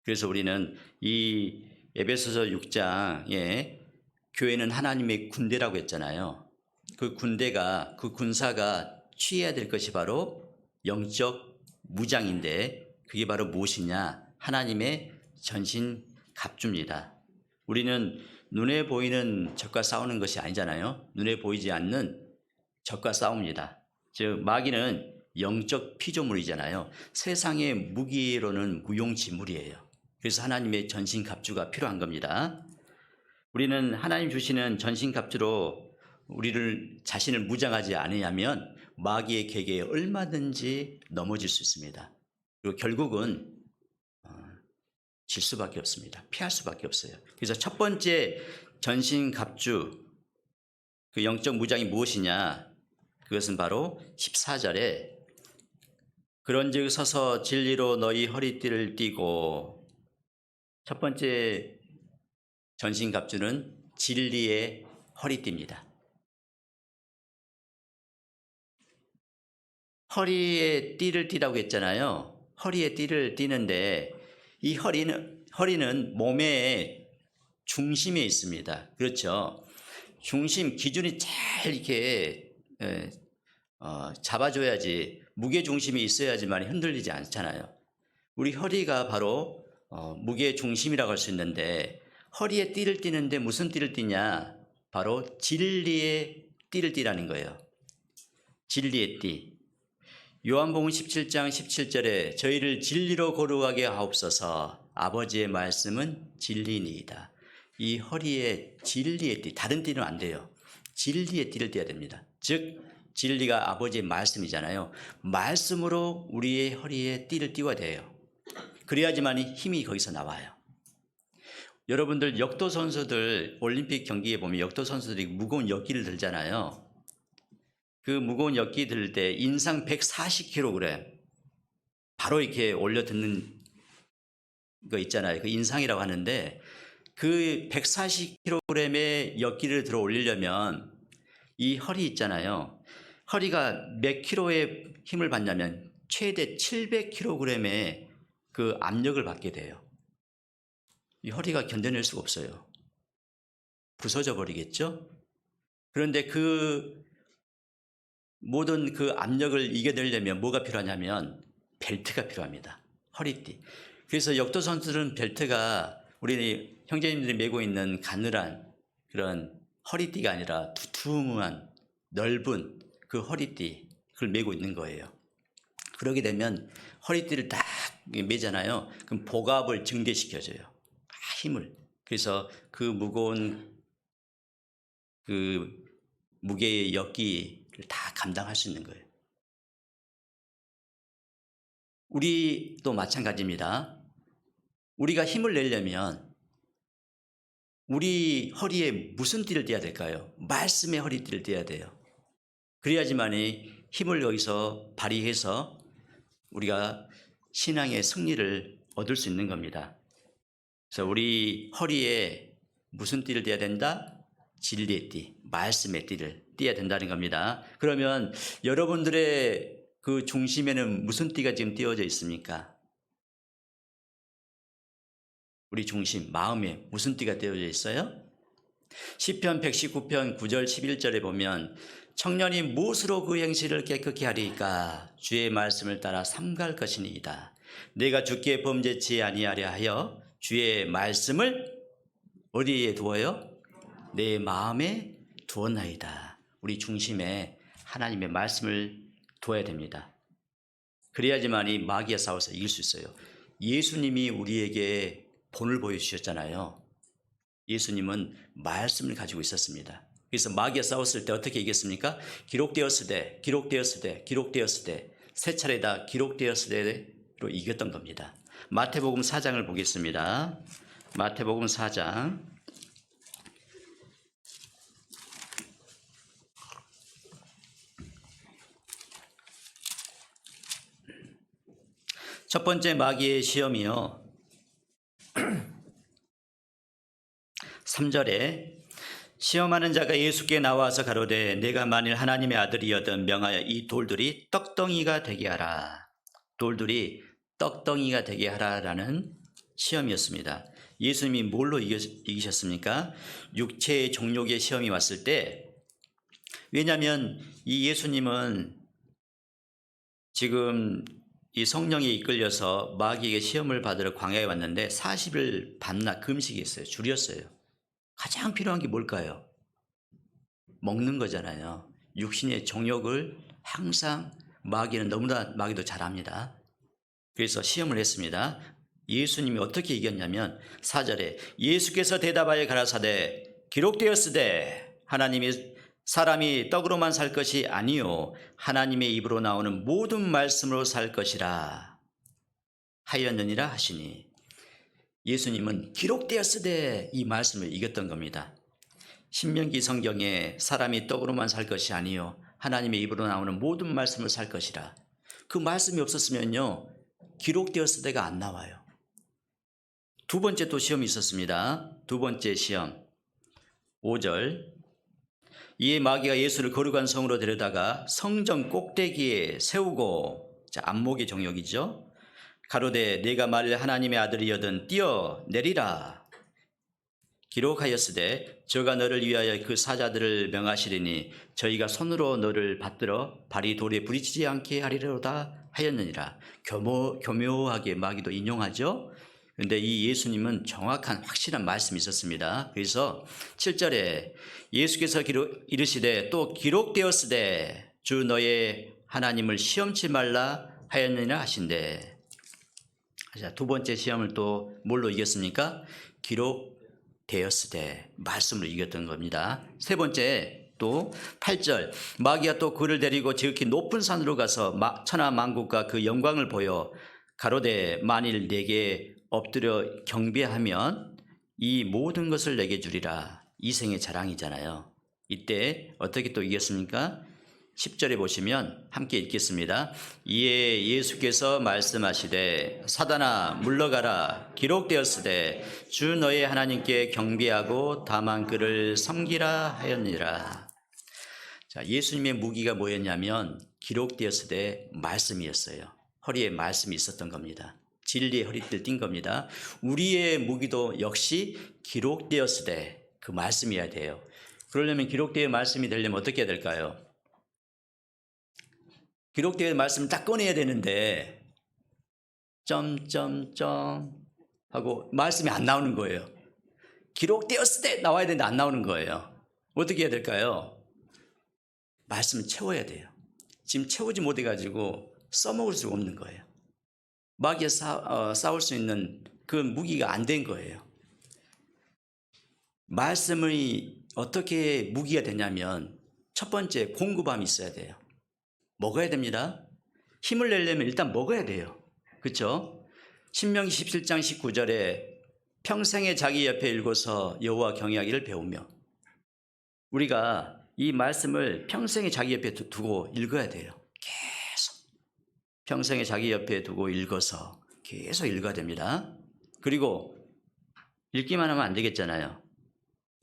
그래서 우리는 이 에베소서 6장에 교회는 하나님의 군대라고 했잖아요. 그 군대가, 그 군사가 취해야 될 것이 바로 영적 무장인데 그게 바로 무엇이냐? 하나님의 전신 갑주입니다. 우리는 눈에 보이는 적과 싸우는 것이 아니잖아요. 눈에 보이지 않는 적과 싸웁니다. 즉 마귀는 영적 피조물이잖아요. 세상의 무기로는 무용지물이에요. 그래서 하나님의 전신갑주가 필요한 겁니다. 우리는 하나님 주시는 전신갑주로 우리를 자신을 무장하지 않으면 마귀의 계계에 얼마든지 넘어질 수 있습니다. 그리고 결국은 질 수밖에 없습니다. 피할 수밖에 없어요. 그래서 첫 번째 전신갑주, 그 영적 무장이 무엇이냐? 그것은 바로 14절에 그런즉 서서 진리로 너희 허리띠를 띠고, 첫 번째 전신갑주는 진리의 허리띠입니다. 허리에 띠를 띠라고 했잖아요. 허리에 띠를 띠는데 이 허리는 몸의 중심에 있습니다. 그렇죠? 중심 기준이 잘 이렇게 잡아줘야지, 무게 중심이 있어야지만 흔들리지 않잖아요. 우리 허리가 바로 무게 중심이라고 할 수 있는데 허리에 띠를 띠는데 무슨 띠를 띠냐? 바로 진리의 띠를 띠라는 거예요. 진리의 띠. 요한복음 17장 17절에 저희를 진리로 거룩하게 하옵소서. 아버지의 말씀은 진리니이다. 이 허리에 진리의 띠, 다른 띠는 안 돼요. 진리의 띠를 띠어야 됩니다. 즉 진리가 아버지의 말씀이잖아요. 말씀으로 우리의 허리에 띠를 띠어야 돼요. 그래야지만 힘이 거기서 나와요. 여러분들 역도 선수들 올림픽 경기에 보면 역도 선수들이 무거운 역기를 들잖아요. 그 무거운 역기 들 때 인상 140kg 바로 이렇게 올려 듣는 거 있잖아요. 그 인상이라고 하는데 그 140kg의 역기를 들어 올리려면 이 허리 있잖아요. 허리가 몇 킬로의 힘을 받냐면 최대 700kg의 그 압력을 받게 돼요. 이 허리가 견뎌낼 수가 없어요. 부서져 버리겠죠? 그런데 그 모든 그 압력을 이겨내려면 뭐가 필요하냐면 벨트가 필요합니다. 허리띠. 그래서 역도 선수들은 벨트가 우리 형제님들이 메고 있는 가늘한 그런 허리띠가 아니라 두툼한 넓은 그 허리띠 그걸 메고 있는 거예요. 그러게 되면 허리띠를 딱 매잖아요. 그럼 복압을 증대시켜줘요. 힘을. 그래서 그 무거운 그 무게의 역기를 다 감당할 수 있는 거예요. 우리도 마찬가지입니다. 우리가 힘을 내려면 우리 허리에 무슨 띠를 띠어야 될까요? 말씀의 허리띠를 띠어야 돼요. 그래야지만이 힘을 여기서 발휘해서 우리가 신앙의 승리를 얻을 수 있는 겁니다. 그래서 우리 허리에 무슨 띠를 띠어야 된다? 진리의 띠, 말씀의 띠를 띠어야 된다는 겁니다. 그러면 여러분들의 그 중심에는 무슨 띠가 지금 띄어져 있습니까? 우리 중심, 마음에 무슨 띠가 띄어져 있어요? 시편 119편 9절 11절에 보면 청년이 무엇으로 그 행실을 깨끗게 하리이까? 주의 말씀을 따라 삼갈 것이니이다. 내가 주께 범죄치 아니하려 하여 주의 말씀을 어디에 두어요? 내 마음에 두었나이다. 우리 중심에 하나님의 말씀을 두어야 됩니다. 그래야지만이 마귀와 싸워서 이길 수 있어요. 예수님이 우리에게 본을 보여주셨잖아요. 예수님은 말씀을 가지고 있었습니다. 그래서 마귀와 싸웠을 때 어떻게 이겼습니까? 기록되었으되 세 차례 다 기록되었으되로 이겼던 겁니다. 마태복음 4장을 보겠습니다. 마태복음 4장 첫 번째 마귀의 시험이요. 3절에 시험하는 자가 예수께 나와서 가로되 내가 만일 하나님의 아들이여든 명하여 이 돌들이 떡덩이가 되게 하라. 돌들이 떡덩이가 되게 하라라는 시험이었습니다. 예수님이 뭘로 이기셨습니까? 육체의 정욕의 시험이 왔을 때, 왜냐하면 이 예수님은 지금 이 성령에 이끌려서 마귀에게 시험을 받으러 광야에 왔는데 40일 밤낮 금식이 있어요. 줄였어요. 가장 필요한 게 뭘까요? 먹는 거잖아요. 육신의 정욕을 항상 마귀는 너무나 마귀도 잘합니다. 그래서 시험을 했습니다. 예수님이 어떻게 이겼냐면 4절에 예수께서 대답하여 가라사대 기록되었으되 하나님이 사람이 떡으로만 살 것이 아니요 하나님의 입으로 나오는 모든 말씀으로 살 것이라 하였느니라 하시니 예수님은 기록되었으되 이 말씀을 이겼던 겁니다. 신명기 성경에 사람이 떡으로만 살 것이 아니요 하나님의 입으로 나오는 모든 말씀을 살 것이라. 그 말씀이 없었으면요 기록되었으되가 안 나와요. 두 번째 또 시험이 있었습니다. 두 번째 시험 5절 이에 마귀가 예수를 거룩한 성으로 데려다가 성전 꼭대기에 세우고, 안목의 정욕이죠. 가로되 내가 만일 하나님의 아들이여든 뛰어 내리라. 기록하였으되 저가 너를 위하여 그 사자들을 명하시리니 저희가 손으로 너를 받들어 발이 돌에 부딪히지 않게 하리로다 하였느니라. 교묘하게 마귀도 인용하죠. 그런데 이 예수님은 정확한 확실한 말씀이 있었습니다. 그래서 7절에 예수께서 이르시되 또 기록되었으되 주 너의 하나님을 시험치 말라 하였느니라 하신대. 자, 두 번째 시험을 또 뭘로 이겼습니까? 기록되었으되 말씀으로 이겼던 겁니다. 세 번째 또 8절 마귀가 또 그를 데리고 지극히 높은 산으로 가서 천하 만국과 그 영광을 보여 가로되 만일 내게 엎드려 경배하면 이 모든 것을 내게 주리라. 이생의 자랑이잖아요. 이때 어떻게 또 이겼습니까? 10절에 보시면 함께 읽겠습니다. 이에 예수께서 말씀하시되 사단아 물러가라 기록되었으되 주 너의 하나님께 경배하고 다만 그를 섬기라 하였느니라. 자, 예수님의 무기가 뭐였냐면 기록되었으되 말씀이었어요. 허리에 말씀이 있었던 겁니다. 진리의 허리띠를 띈 겁니다. 우리의 무기도 역시 기록되었으되 그 말씀이어야 돼요. 그러려면 기록되어 말씀이 되려면 어떻게 해야 될까요? 기록되어 말씀을 딱 꺼내야 되는데 점점점 하고 말씀이 안 나오는 거예요. 기록되었을 때 나와야 되는데 안 나오는 거예요. 어떻게 해야 될까요? 말씀을 채워야 돼요. 지금 채우지 못해가지고 써먹을 수가 없는 거예요. 마귀와 싸울 수 있는 그 무기가 안 된 거예요. 말씀이 어떻게 무기가 되냐면 첫 번째 공급함이 있어야 돼요. 먹어야 됩니다. 힘을 내려면 일단 먹어야 돼요. 그렇죠? 신명기 17장 19절에 평생에 자기 옆에 읽어서 여호와 경외하기를 배우며 우리가 이 말씀을 평생에 자기 옆에 두고 읽어야 돼요. 계속 평생에 자기 옆에 두고 읽어서 계속 읽어야 됩니다. 그리고 읽기만 하면 안 되겠잖아요.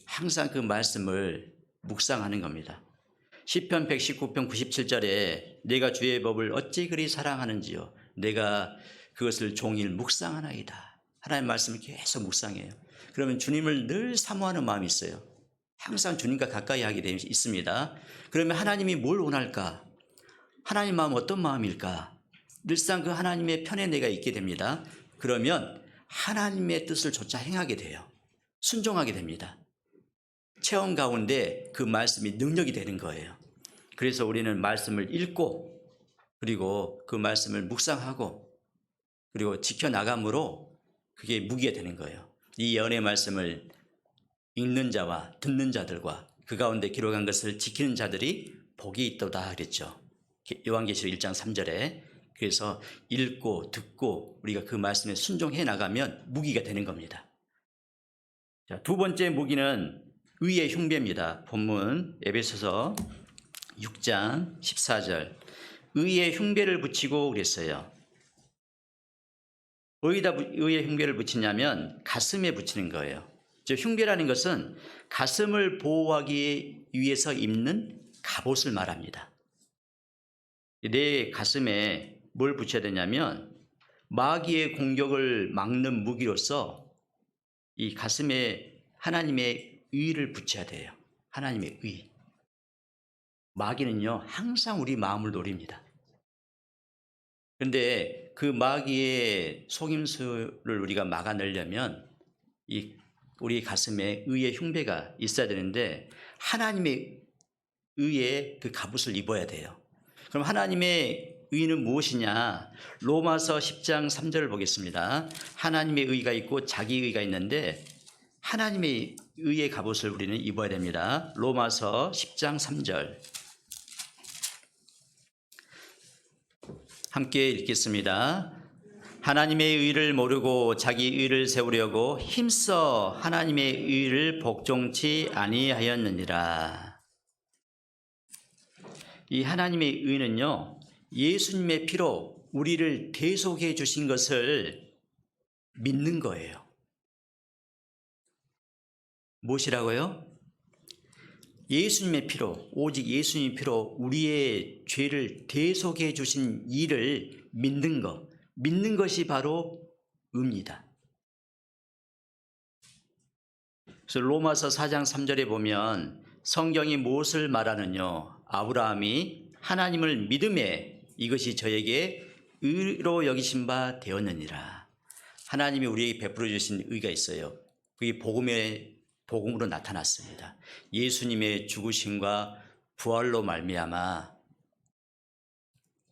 항상 그 말씀을 묵상하는 겁니다. 시편 119편 97절에 내가 주의 법을 어찌 그리 사랑하는지요 내가 그것을 종일 묵상하나이다. 하나님의 말씀을 계속 묵상해요. 그러면 주님을 늘 사모하는 마음이 있어요. 항상 주님과 가까이 하게 되어 있습니다. 그러면 하나님이 뭘 원할까? 하나님 마음은 어떤 마음일까? 늘상 그 하나님의 편에 내가 있게 됩니다. 그러면 하나님의 뜻을 조차 행하게 돼요. 순종하게 됩니다. 체험 가운데 그 말씀이 능력이 되는 거예요. 그래서 우리는 말씀을 읽고 그리고 그 말씀을 묵상하고 그리고 지켜나감으로 그게 무기가 되는 거예요. 이 예언의 말씀을 읽는 자와 듣는 자들과 그 가운데 기록한 것을 지키는 자들이 복이 있도다 그랬죠. 요한계시록 1장 3절에 그래서 읽고 듣고 우리가 그 말씀에 순종해 나가면 무기가 되는 겁니다. 자, 두 번째 무기는 의의 흉배입니다. 본문 에베소서 6장 14절 의의 흉배를 붙이고 그랬어요. 어디다 의의 흉배를 붙이냐면 가슴에 붙이는 거예요. 즉 흉배라는 것은 가슴을 보호하기 위해서 입는 갑옷을 말합니다. 내 가슴에 뭘 붙여야 되냐면 마귀의 공격을 막는 무기로서 이 가슴에 하나님의 의를 붙여야 돼요. 하나님의 의. 마귀는요 항상 우리 마음을 노립니다. 그런데 그 마귀의 속임수를 우리가 막아내려면 우리 가슴에 의의 흉배가 있어야 되는데 하나님의 의의 그 갑옷을 입어야 돼요. 그럼 하나님의 의는 무엇이냐? 로마서 10장 3절을 보겠습니다. 하나님의 의가 있고 자기 의가 있는데 하나님의 의의 갑옷을 우리는 입어야 됩니다. 로마서 10장 3절 함께 읽겠습니다. 하나님의 의를 모르고 자기 의를 세우려고 힘써 하나님의 의를 복종치 아니하였느니라. 이 하나님의 의는요 예수님의 피로 우리를 대속해 주신 것을 믿는 거예요. 무엇이라고요? 예수님의 피로, 오직 예수님의 피로 우리의 죄를 대속해 주신 일을 믿는 것, 믿는 것이 바로 의입니다. 그래서 로마서 4장 3절에 보면 성경이 무엇을 말하느냐? 아브라함이 하나님을 믿음에 이것이 저에게 의로 여기신 바 되었느니라. 하나님이 우리에게 베풀어 주신 의가 있어요. 그게 복음으로 나타났습니다. 예수님의 죽으심과 부활로 말미암아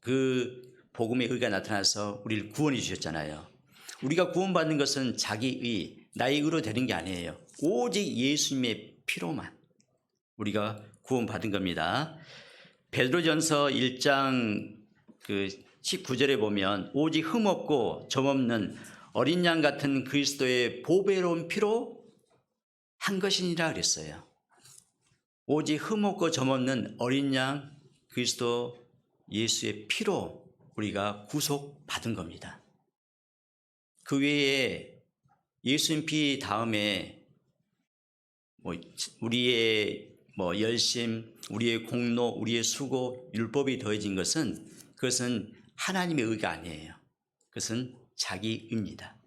그 복음의 의가 나타나서 우리를 구원해 주셨잖아요. 우리가 구원받는 것은 자기의, 나의 의로 되는 게 아니에요. 오직 예수님의 피로만 우리가 구원받은 겁니다. 베드로전서 1장 19절에 보면 오직 흠없고 점없는 어린 양 같은 그리스도의 보배로운 피로 한 것이니라 그랬어요. 오직 흠없고 점없는 어린 양 그리스도 예수의 피로 우리가 구속받은 겁니다. 그 외에 예수님 피 다음에 우리의 열심, 우리의 공로, 우리의 수고, 율법이 더해진 것은 그것은 하나님의 의가 아니에요. 그것은 자기 의입니다.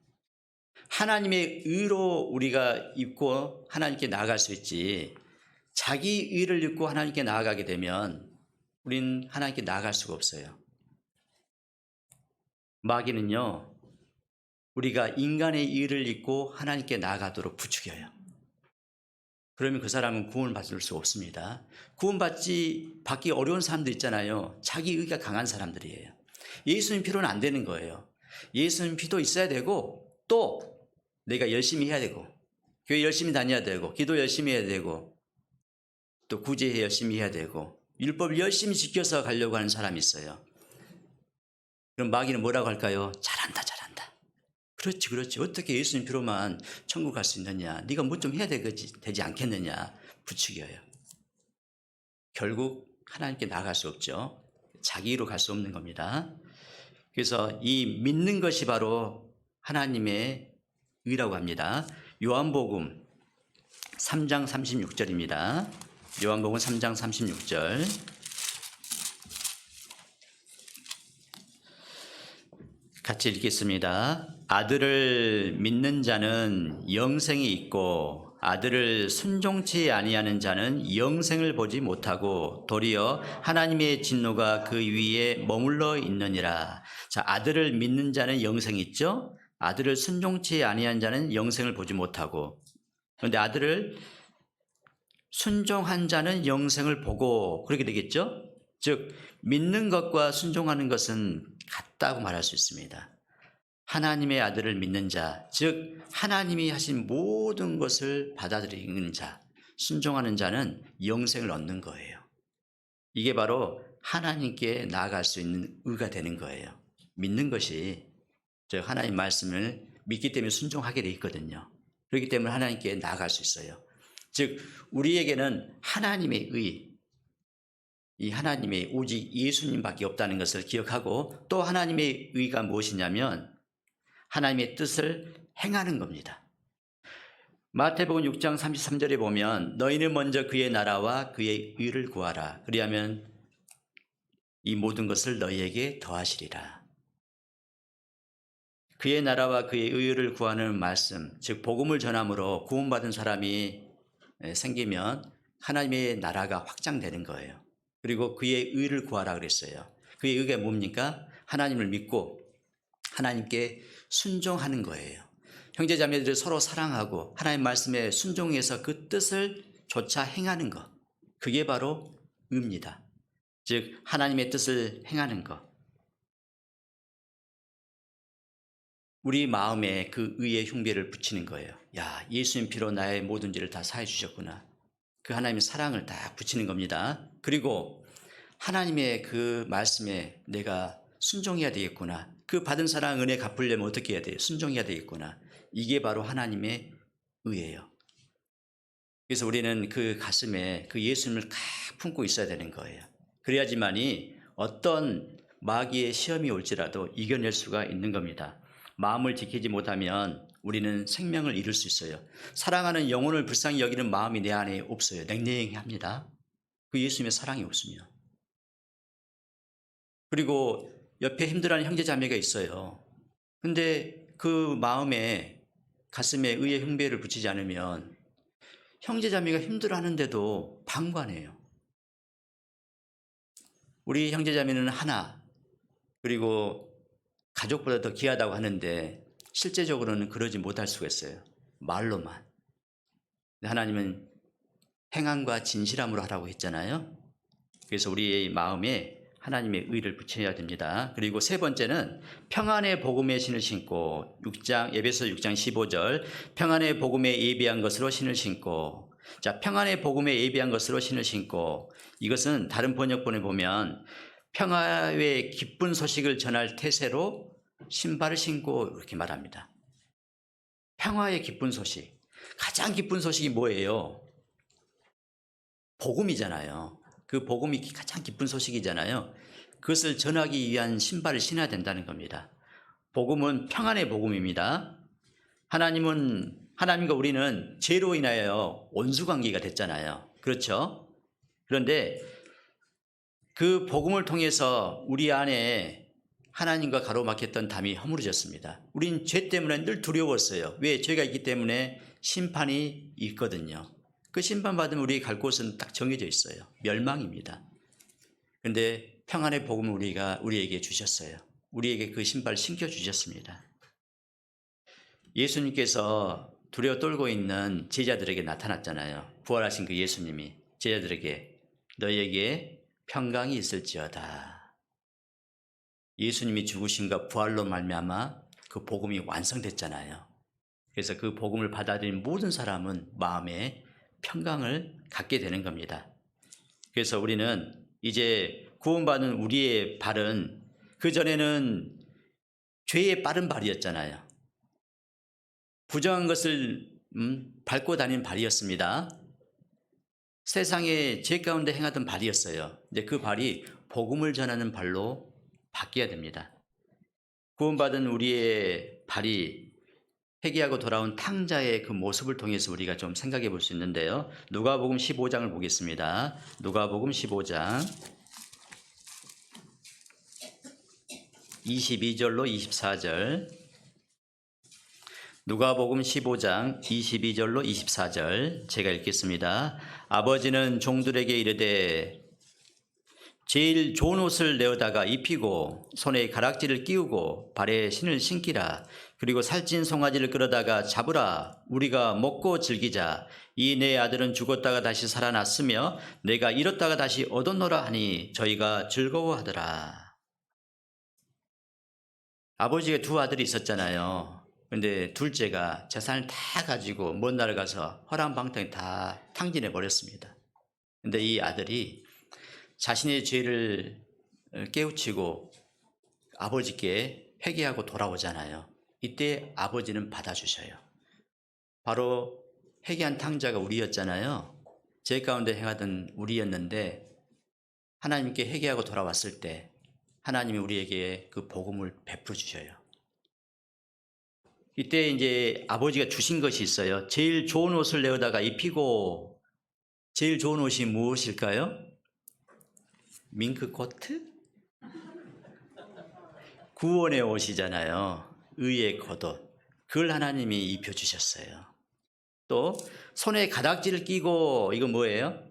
하나님의 의로 우리가 입고 하나님께 나아갈 수 있지, 자기 의를 입고 하나님께 나아가게 되면 우리는 하나님께 나아갈 수가 없어요. 마귀는요, 우리가 인간의 의를 입고 하나님께 나아가도록 부추겨요. 그러면 그 사람은 구원을 받을 수 없습니다. 받기 어려운 사람들 있잖아요. 자기 의가 강한 사람들이에요. 예수님 피로는 안 되는 거예요. 예수님 피도 있어야 되고, 또 내가 열심히 해야 되고, 교회 열심히 다녀야 되고, 기도 열심히 해야 되고, 또 구제 열심히 해야 되고, 율법을 열심히 지켜서 가려고 하는 사람이 있어요. 그럼 마귀는 뭐라고 할까요? 잘한다. 그렇지. 어떻게 예수님 피로만 천국 갈 수 있느냐? 네가 뭐 좀 해야 되지 않겠느냐? 부추겨요. 결국 하나님께 나아갈 수 없죠. 자기로 갈 수 없는 겁니다. 그래서 이 믿는 것이 바로 하나님의 의라고 합니다. 요한복음 3장 36절입니다. 요한복음 3장 36절. 같이 읽겠습니다. 아들을 믿는 자는 영생이 있고 아들을 순종치 아니하는 자는 영생을 보지 못하고 도리어 하나님의 진노가 그 위에 머물러 있느니라. 자, 아들을 믿는 자는 영생이 있죠. 아들을 순종치 아니한 자는 영생을 보지 못하고, 그런데 아들을 순종한 자는 영생을 보고, 그렇게 되겠죠. 즉 믿는 것과 순종하는 것은 같다고 말할 수 있습니다. 하나님의 아들을 믿는 자, 즉 하나님이 하신 모든 것을 받아들이는 자, 순종하는 자는 영생을 얻는 거예요. 이게 바로 하나님께 나아갈 수 있는 의가 되는 거예요. 믿는 것이, 즉 하나님 말씀을 믿기 때문에 순종하게 돼 있거든요. 그렇기 때문에 하나님께 나아갈 수 있어요. 즉 우리에게는 하나님의 의, 이 하나님의 오직 예수님밖에 없다는 것을 기억하고, 또 하나님의 의가 무엇이냐면 하나님의 뜻을 행하는 겁니다. 마태복음 6장 33절에 보면 너희는 먼저 그의 나라와 그의 의를 구하라. 그리하면 이 모든 것을 너희에게 더하시리라. 그의 나라와 그의 의를 구하는 말씀, 즉 복음을 전함으로 구원받은 사람이 생기면 하나님의 나라가 확장되는 거예요. 그리고 그의 의를 구하라 그랬어요. 그의 의가 뭡니까? 하나님을 믿고 하나님께 순종하는 거예요. 형제 자매들을 서로 사랑하고 하나님 말씀에 순종해서 그 뜻을 조차 행하는 것, 그게 바로 의입니다. 즉 하나님의 뜻을 행하는 것. 우리 마음에 그 의의 흉배를 붙이는 거예요. 야, 예수님 피로 나의 모든 죄를 다 사해 주셨구나. 그 하나님의 사랑을 다 붙이는 겁니다. 그리고 하나님의 그 말씀에 내가 순종해야 되겠구나. 그 받은 사랑 은혜 갚으려면 어떻게 해야 돼요? 순종해야 되겠구나. 이게 바로 하나님의 의예요. 그래서 우리는 그 가슴에 그 예수님을 딱 품고 있어야 되는 거예요. 그래야지만이 어떤 마귀의 시험이 올지라도 이겨낼 수가 있는 겁니다. 마음을 지키지 못하면 우리는 생명을 잃을 수 있어요. 사랑하는 영혼을 불쌍히 여기는 마음이 내 안에 없어요. 냉랭합니다. 그 예수님의 사랑이 없으면. 그리고 옆에 힘들어하는 형제 자매가 있어요. 근데 그 마음에, 가슴에 의의 흉배를 붙이지 않으면 형제 자매가 힘들어하는데도 방관해요. 우리 형제 자매는 하나, 그리고 가족보다 더 귀하다고 하는데 실제적으로는 그러지 못할 수가 있어요. 말로만. 하나님은 행함과 진실함으로 하라고 했잖아요. 그래서 우리의 마음에 하나님의 의를 붙여야 됩니다. 그리고 세 번째는 평안의 복음의 신을 신고 에베소 6장 15절 평안의 복음에 예비한 것으로 신을 신고 자 평안의 복음에 예비한 것으로 신을 신고 이것은 다른 번역본에 보면 평화의 기쁜 소식을 전할 태세로 신발을 신고 이렇게 말합니다. 평화의 기쁜 소식. 가장 기쁜 소식이 뭐예요? 복음이잖아요. 그 복음이 가장 기쁜 소식이잖아요. 그것을 전하기 위한 신발을 신어야 된다는 겁니다. 복음은 평안의 복음입니다. 하나님과 우리는 죄로 인하여 원수관계가 됐잖아요. 그렇죠? 그런데 그 복음을 통해서 우리 안에 하나님과 가로막혔던 담이 허물어졌습니다. 우린 죄 때문에 늘 두려웠어요. 왜? 죄가 있기 때문에 심판이 있거든요. 그 심판받으면 우리 갈 곳은 딱 정해져 있어요. 멸망입니다. 그런데 평안의 복음을 우리에게 주셨어요. 우리에게 그 신발을 신겨주셨습니다. 예수님께서 두려워 떨고 있는 제자들에게 나타났잖아요. 부활하신 그 예수님이 제자들에게 너희에게 평강이 있을지어다. 예수님이 죽으심과 부활로 말미암아 그 복음이 완성됐잖아요. 그래서 그 복음을 받아들인 모든 사람은 마음에 평강을 갖게 되는 겁니다. 그래서 우리는 이제 구원받은 우리의 발은 그전에는 죄의 빠른 발이었잖아요. 부정한 것을 밟고 다니는 발이었습니다. 세상에 죄 가운데 행하던 발이었어요. 이제 그 발이 복음을 전하는 발로 바뀌어야 됩니다. 구원받은 우리의 발이 회개하고 돌아온 탕자의 그 모습을 통해서 우리가 좀 생각해 볼 수 있는데요. 누가복음 15장을 보겠습니다. 누가복음 15장 22절로 24절 누가복음 15장 22절로 24절 제가 읽겠습니다. 아버지는 종들에게 이르되 제일 좋은 옷을 내어다가 입히고 손에 가락지를 끼우고 발에 신을 신기라. 그리고 살찐 송아지를 끌어다가 잡으라. 우리가 먹고 즐기자. 이 내 아들은 죽었다가 다시 살아났으며 내가 잃었다가 다시 얻었노라 하니 저희가 즐거워하더라. 아버지가 두 아들이 있었잖아요. 근데 둘째가 재산을 다 가지고 먼 나라 가서 허랑방탕 다 탕진해 버렸습니다. 근데 이 아들이 자신의 죄를 깨우치고 아버지께 회개하고 돌아오잖아요. 이때 아버지는 받아주셔요. 바로 회개한 탕자가 우리였잖아요. 죄 가운데 행하던 우리였는데 하나님께 회개하고 돌아왔을 때 하나님이 우리에게 그 복음을 베풀어 주셔요. 이때 이제 아버지가 주신 것이 있어요. 제일 좋은 옷을 내어다가 입히고 제일 좋은 옷이 무엇일까요? 밍크 코트? 구원의 옷이잖아요. 의의 겉옷. 그걸 하나님이 입혀주셨어요. 또 손에 가락지를 끼고 이건 뭐예요?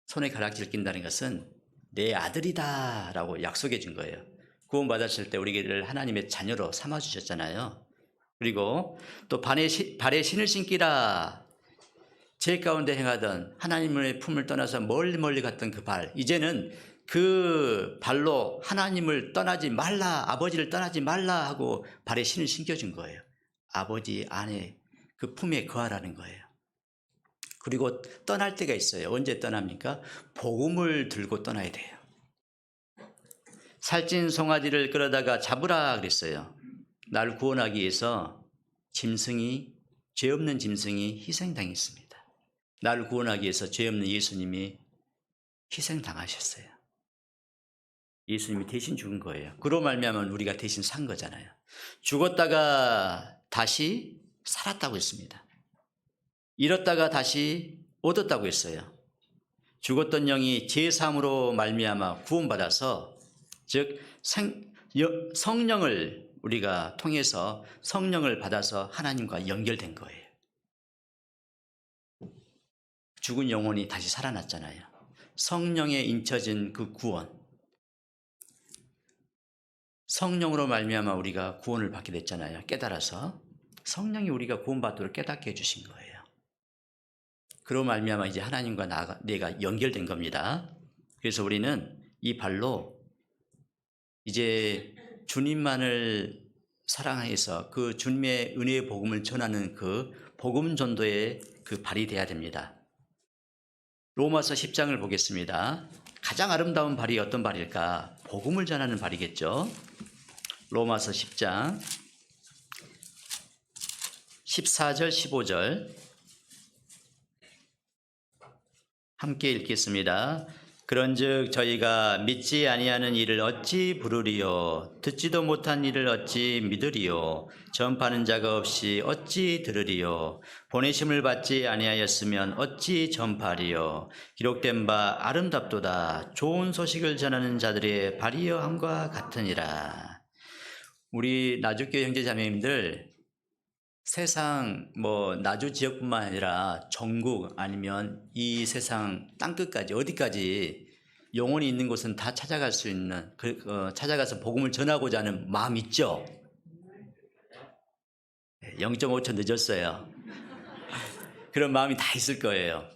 손에 가락지를 낀다는 것은 내 아들이다 라고 약속해 준 거예요. 구원 받았을 때 우리를 하나님의 자녀로 삼아주셨잖아요. 그리고 또 발에 신을 신기라. 죄 가운데 행하던 하나님의 품을 떠나서 멀리 갔던 그 발, 이제는 그 발로 하나님을 떠나지 말라, 아버지를 떠나지 말라 하고 발에 신을 신겨준 거예요. 아버지 안에 그 품에 거하라는 거예요. 그리고 떠날 때가 있어요. 언제 떠납니까? 복음을 들고 떠나야 돼요. 살찐 송아지를 끌어다가 잡으라 그랬어요. 나를 구원하기 위해서 죄 없는 짐승이 희생당했습니다. 나를 구원하기 위해서 죄 없는 예수님이 희생당하셨어요. 예수님이 대신 죽은 거예요. 그로 말미암아 우리가 대신 산 거잖아요. 죽었다가 다시 살았다고 했습니다. 잃었다가 다시 얻었다고 했어요. 죽었던 영이 제3으로 말미암아 구원받아서 즉 성령을 우리가 통해서 성령을 받아서 하나님과 연결된 거예요. 죽은 영혼이 다시 살아났잖아요. 성령에 인쳐진 그 구원. 성령으로 말미암아 우리가 구원을 받게 됐잖아요. 깨달아서 성령이 우리가 구원받도록 깨닫게 해주신 거예요. 그로 말미암아 이제 하나님과 내가 연결된 겁니다. 그래서 우리는 이 발로 이제 주님만을 사랑해서 그 주님의 은혜의 복음을 전하는 그 복음 전도의 그 발이 돼야 됩니다. 로마서 10장을 보겠습니다. 가장 아름다운 발이 어떤 발일까? 복음을 전하는 발이겠죠. 로마서 10장 14절 15절 함께 읽겠습니다. 그런즉 저희가 믿지 아니하는 일을 어찌 부르리요? 듣지도 못한 일을 어찌 믿으리요? 전파하는 자가 없이 어찌 들으리요? 보내심을 받지 아니하였으면 어찌 전파하리요? 기록된 바 아름답도다. 좋은 소식을 전하는 자들의 발이여 함과 같으니라. 우리 나주교회 형제자매님들 세상 나주 지역뿐만 아니라 전국 아니면 이 세상 땅끝까지 어디까지 영혼이 있는 곳은 다 찾아갈 수 있는 찾아가서 복음을 전하고자 하는 마음 있죠? 0.5초 늦었어요. 그런 마음이 다 있을 거예요.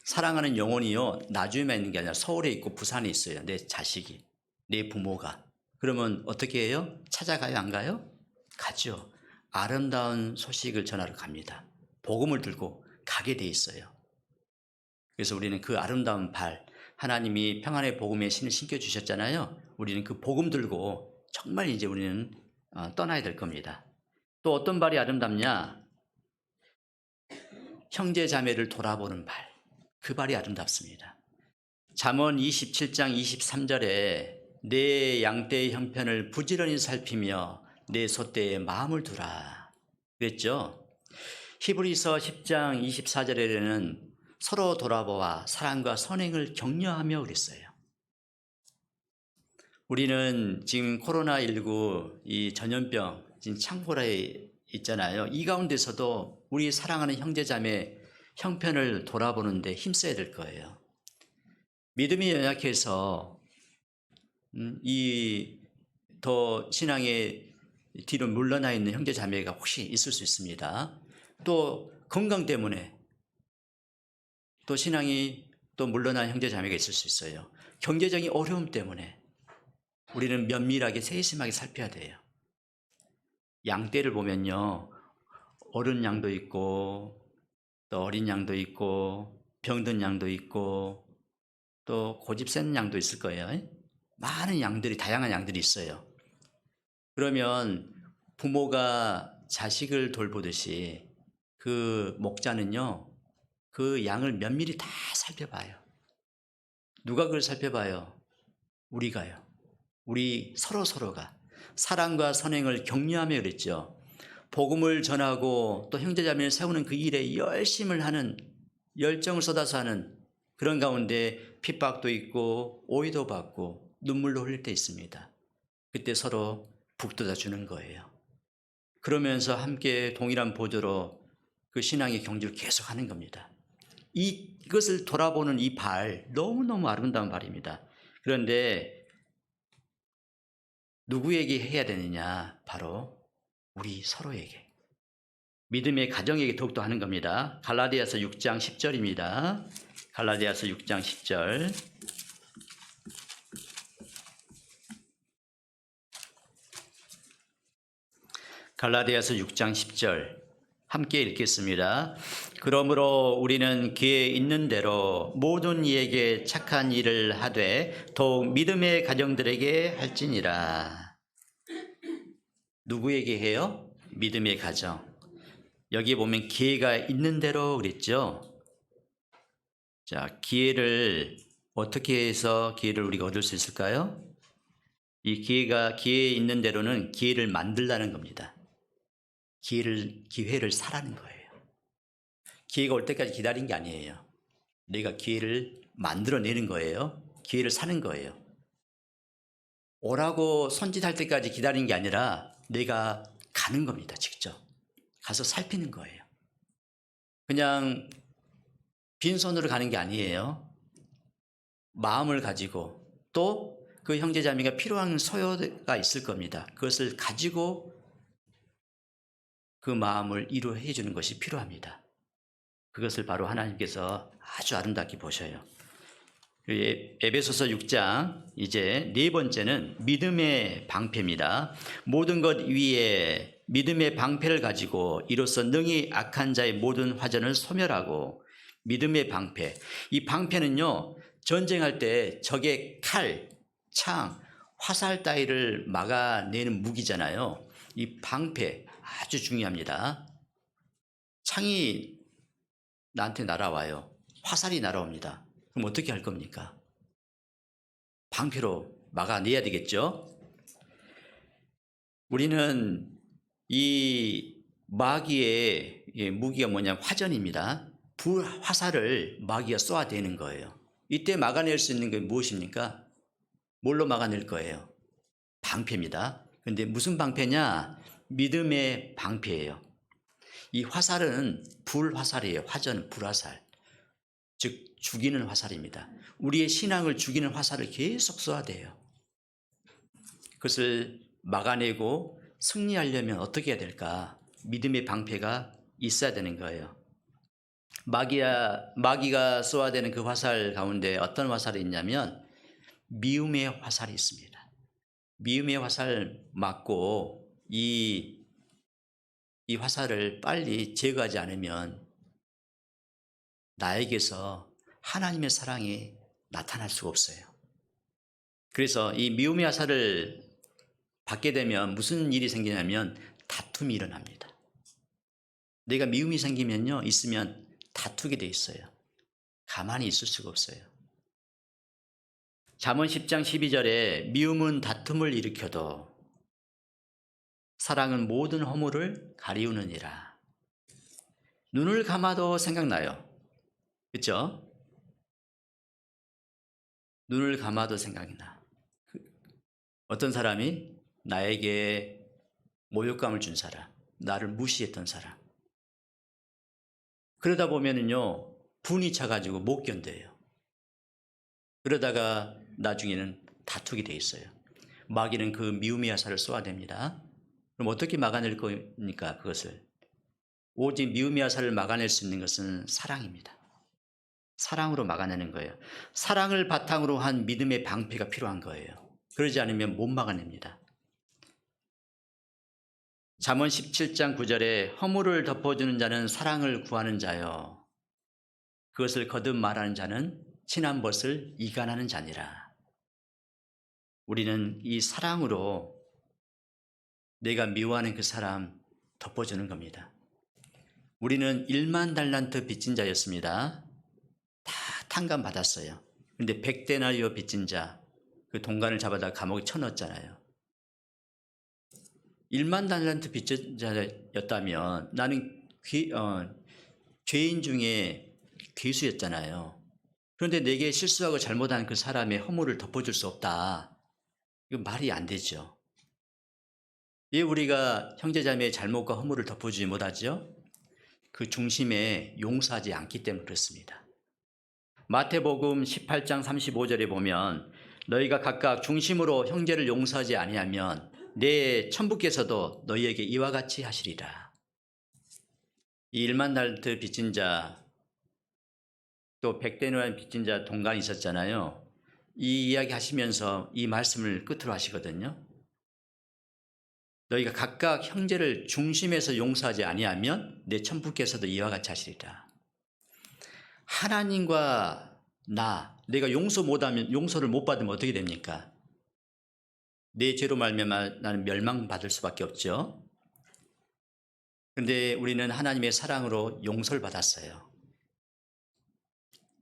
사랑하는 영혼이요 나주에만 있는 게 아니라 서울에 있고 부산에 있어요. 내 자식이, 내 부모가. 그러면 어떻게 해요? 찾아가요? 안 가요? 가죠. 아름다운 소식을 전하러 갑니다. 복음을 들고 가게 돼 있어요. 그래서 우리는 그 아름다운 발, 하나님이 평안의 복음의 신을 신겨주셨잖아요. 우리는 그 복음 들고 정말 이제 우리는 떠나야 될 겁니다. 또 어떤 발이 아름답냐? 형제 자매를 돌아보는 발, 그 발이 아름답습니다. 잠언 27장 23절에 내 양떼의 형편을 부지런히 살피며 내 소떼에 마음을 두라 그랬죠. 히브리서 10장 24절에는 서로 돌아보아 사랑과 선행을 격려하며 그랬어요. 우리는 지금 코로나19 이 전염병 지금 창궐에 있잖아요. 이 가운데서도 우리 사랑하는 형제자매 형편을 돌아보는데 힘써야 될 거예요. 믿음이 연약해서 이 더 신앙의 뒤로 물러나 있는 형제자매가 혹시 있을 수 있습니다. 또 건강 때문에 또 신앙이 또 물러난 형제자매가 있을 수 있어요. 경제적인 어려움 때문에 우리는 면밀하게 세심하게 살펴야 돼요. 양떼를 보면요, 어른 양도 있고 또 어린 양도 있고 병든 양도 있고 또 고집 센 양도 있을 거예요. 많은 양들이, 다양한 양들이 있어요. 그러면 부모가 자식을 돌보듯이 그 목자는요, 그 양을 면밀히 다 살펴봐요. 누가 그걸 살펴봐요? 우리가요. 우리 서로가 사랑과 선행을 격려하며 그랬죠. 복음을 전하고 또 형제자매를 세우는 그 일에 열심을 하는, 열정을 쏟아서 하는 그런 가운데 핍박도 있고 오해도 받고 눈물로 흘릴 때 있습니다. 그때 서로 북돋아 주는 거예요. 그러면서 함께 동일한 보조로 그 신앙의 경주를 계속하는 겁니다. 이것을 돌아보는 이 발, 너무너무 아름다운 발입니다. 그런데 누구에게 해야 되느냐? 바로 우리 서로에게, 믿음의 가정에게 더욱더 하는 겁니다. 갈라디아서 6장 10절입니다. 갈라디아서 6장 10절. 갈라디아서 6장 10절 함께 읽겠습니다. 그러므로 우리는 기회 있는 대로 모든 이에게 착한 일을 하되 더욱 믿음의 가정들에게 할지니라. 누구에게 해요? 믿음의 가정. 여기에 보면 기회가 있는 대로 그랬죠. 자, 기회를 어떻게 해서 기회를 우리가 얻을 수 있을까요? 이 기회 있는 대로는 기회를 만들라는 겁니다. 기회를 사라는 거예요. 기회가 올 때까지 기다린 게 아니에요. 내가 기회를 만들어내는 거예요. 기회를 사는 거예요. 오라고 손짓할 때까지 기다린 게 아니라 내가 가는 겁니다. 직접 가서 살피는 거예요. 그냥 빈손으로 가는 게 아니에요. 마음을 가지고 또 그 형제자매가 필요한 소요가 있을 겁니다. 그것을 가지고 그 마음을 이루해 주는 것이 필요합니다. 그것을 바로 하나님께서 아주 아름답게 보셔요. 에베소서 6장 이제 네 번째는 믿음의 방패입니다. 모든 것 위에 믿음의 방패를 가지고 이로써 능히 악한 자의 모든 화전을 소멸하고 믿음의 방패. 이 방패는요, 전쟁할 때 적의 칼, 창, 화살 따위를 막아내는 무기잖아요. 이 방패 아주 중요합니다. 창이 나한테 날아와요. 화살이 날아옵니다. 그럼 어떻게 할 겁니까? 방패로 막아내야 되겠죠? 우리는 이 마귀의 무기가 뭐냐면 화전입니다. 화살을 마귀가 쏘아대는 거예요. 이때 막아낼 수 있는 게 무엇입니까? 뭘로 막아낼 거예요? 방패입니다. 그런데 무슨 방패냐? 믿음의 방패예요. 이 화살은 불화살이에요. 화전, 불화살. 즉 죽이는 화살입니다. 우리의 신앙을 죽이는 화살을 계속 쏘아야 돼요. 그것을 막아내고 승리하려면 어떻게 해야 될까? 믿음의 방패가 있어야 되는 거예요. 마귀가 쏘아대는 그 화살 가운데 어떤 화살이 있냐면 미움의 화살이 있습니다. 미움의 화살 맞고 이 화살을 빨리 제거하지 않으면 나에게서 하나님의 사랑이 나타날 수가 없어요. 그래서 이 미움의 화살을 받게 되면 무슨 일이 생기냐면 다툼이 일어납니다. 내가 미움이 생기면요, 있으면 다투게 돼 있어요. 가만히 있을 수가 없어요. 잠언 10장 12절에 미움은 다툼을 일으켜도 사랑은 모든 허물을 가리우느니라. 눈을 감아도 생각나요. 그렇죠? 눈을 감아도 생각이 나. 어떤 사람이 나에게 모욕감을 준 사람, 나를 무시했던 사람. 그러다 보면은요, 분이 차가지고 못 견뎌요. 그러다가 나중에는 다투게 돼 있어요. 마귀는 그 미움의 화살을 쏘아댑니다. 그럼 어떻게 막아낼 겁니까, 그것을? 오직 미움의 화살을 막아낼 수 있는 것은 사랑입니다. 사랑으로 막아내는 거예요. 사랑을 바탕으로 한 믿음의 방패가 필요한 거예요. 그러지 않으면 못 막아냅니다. 잠언 17장 9절에 허물을 덮어주는 자는 사랑을 구하는 자요. 그것을 거듭 말하는 자는 친한 벗을 이간하는 자니라. 우리는 이 사랑으로 내가 미워하는 그 사람 덮어주는 겁니다. 우리는 1만 달란트 빚진 자였습니다. 다 탕감받았어요. 근데 100데나리오 빚진 자, 그 동간을 잡아다 감옥에 쳐넣었잖아요. 1만 달란트 빚진 자였다면 나는 죄인 중에 괴수였잖아요. 그런데 내게 실수하고 잘못한 그 사람의 허물을 덮어줄 수 없다. 이거 말이 안 되죠. 왜 우리가 형제자매의 잘못과 허물을 덮어주지 못하죠? 그 중심에 용서하지 않기 때문에 그렇습니다. 마태복음 18장 35절에 보면 너희가 각각 중심으로 형제를 용서하지 아니하면 내 천부께서도 너희에게 이와 같이 하시리라. 이 1만 달란트 빚진 자, 또 100데나리오 빚진 자 동간이 있었잖아요. 이 이야기 하시면서 이 말씀을 끝으로 하시거든요. 너희가 각각 형제를 중심에서 용서하지 아니하면 내 천부께서도 이와 같이 하시리라. 하나님과 내가 용서를 못 받으면 어떻게 됩니까? 내 죄로 말미암아 나는 멸망받을 수밖에 없죠. 그런데 우리는 하나님의 사랑으로 용서를 받았어요.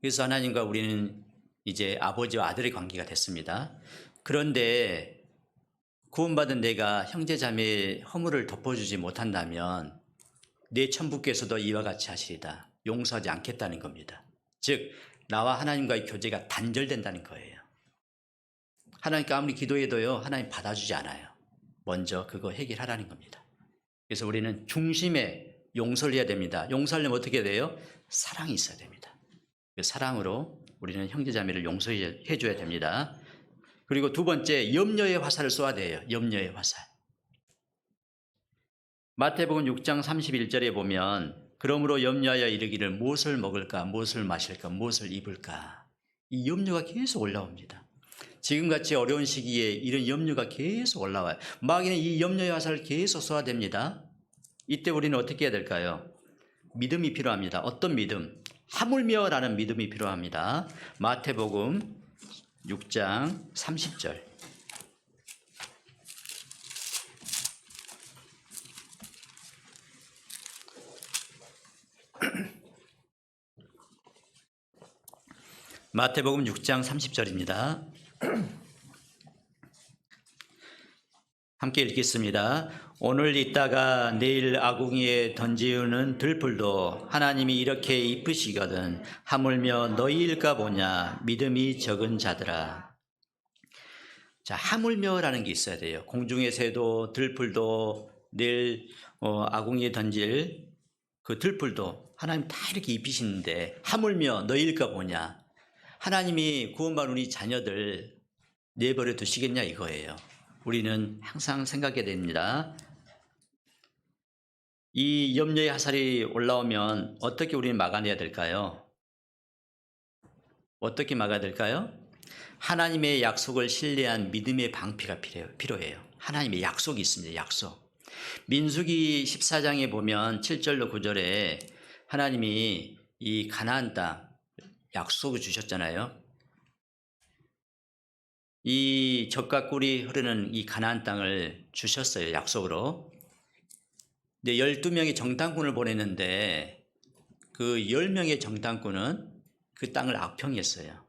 그래서 하나님과 우리는 이제 아버지와 아들의 관계가 됐습니다. 그런데 구원받은 내가 형제자매의 허물을 덮어주지 못한다면 내 천부께서도 이와 같이 하시리다. 용서하지 않겠다는 겁니다. 즉 나와 하나님과의 교제가 단절된다는 거예요. 하나님께 아무리 기도해도요, 하나님 받아주지 않아요. 먼저 그거 해결하라는 겁니다. 그래서 우리는 중심에 용서를 해야 됩니다. 용서하려면 어떻게 돼요? 사랑이 있어야 됩니다. 그 사랑으로 우리는 형제자매를 용서해 줘야 됩니다. 그리고 두 번째, 염려의 화살을 쏘아야 돼요. 염려의 화살. 마태복음 6장 31절에 보면 그러므로 염려하여 이르기를 무엇을 먹을까, 무엇을 마실까, 무엇을 입을까. 이 염려가 계속 올라옵니다. 지금같이 어려운 시기에 이런 염려가 계속 올라와요. 마귀는 이 염려의 화살을 계속 쏘아야 됩니다. 이때 우리는 어떻게 해야 될까요? 믿음이 필요합니다. 어떤 믿음? 하물며라는 믿음이 필요합니다. 마태복음 6장 30절. 마태복음 6장 30절입니다. 함께 읽겠습니다. 오늘 있다가 내일 아궁이에 던지우는 들풀도 하나님이 이렇게 이쁘시거든 하물며 너희일까 보냐 믿음이 적은 자들아. 자, 하물며라는 게 있어야 돼요. 공중의 새도 들풀도 내일 아궁이에 던질 그 들풀도 하나님 다 이렇게 입히시는데 하물며 너희일까 보냐. 하나님이 구원받은 우리 자녀들 내버려 두시겠냐 이거예요. 우리는 항상 생각해야 됩니다. 이 염려의 화살이 올라오면 어떻게 우리는 막아내야 될까요? 어떻게 막아야 될까요? 하나님의 약속을 신뢰한 믿음의 방패가 필요해요. 하나님의 약속이 있습니다. 약속. 민수기 14장에 보면 7절로 9절에 하나님이 이 가나안 땅 약속을 주셨잖아요. 이 젖과 꿀이 흐르는 이 가나안 땅을 주셨어요. 약속으로. 근데 12명의 정탐꾼을 보냈는데 그 10명의 정탐꾼은 그 땅을 악평했어요.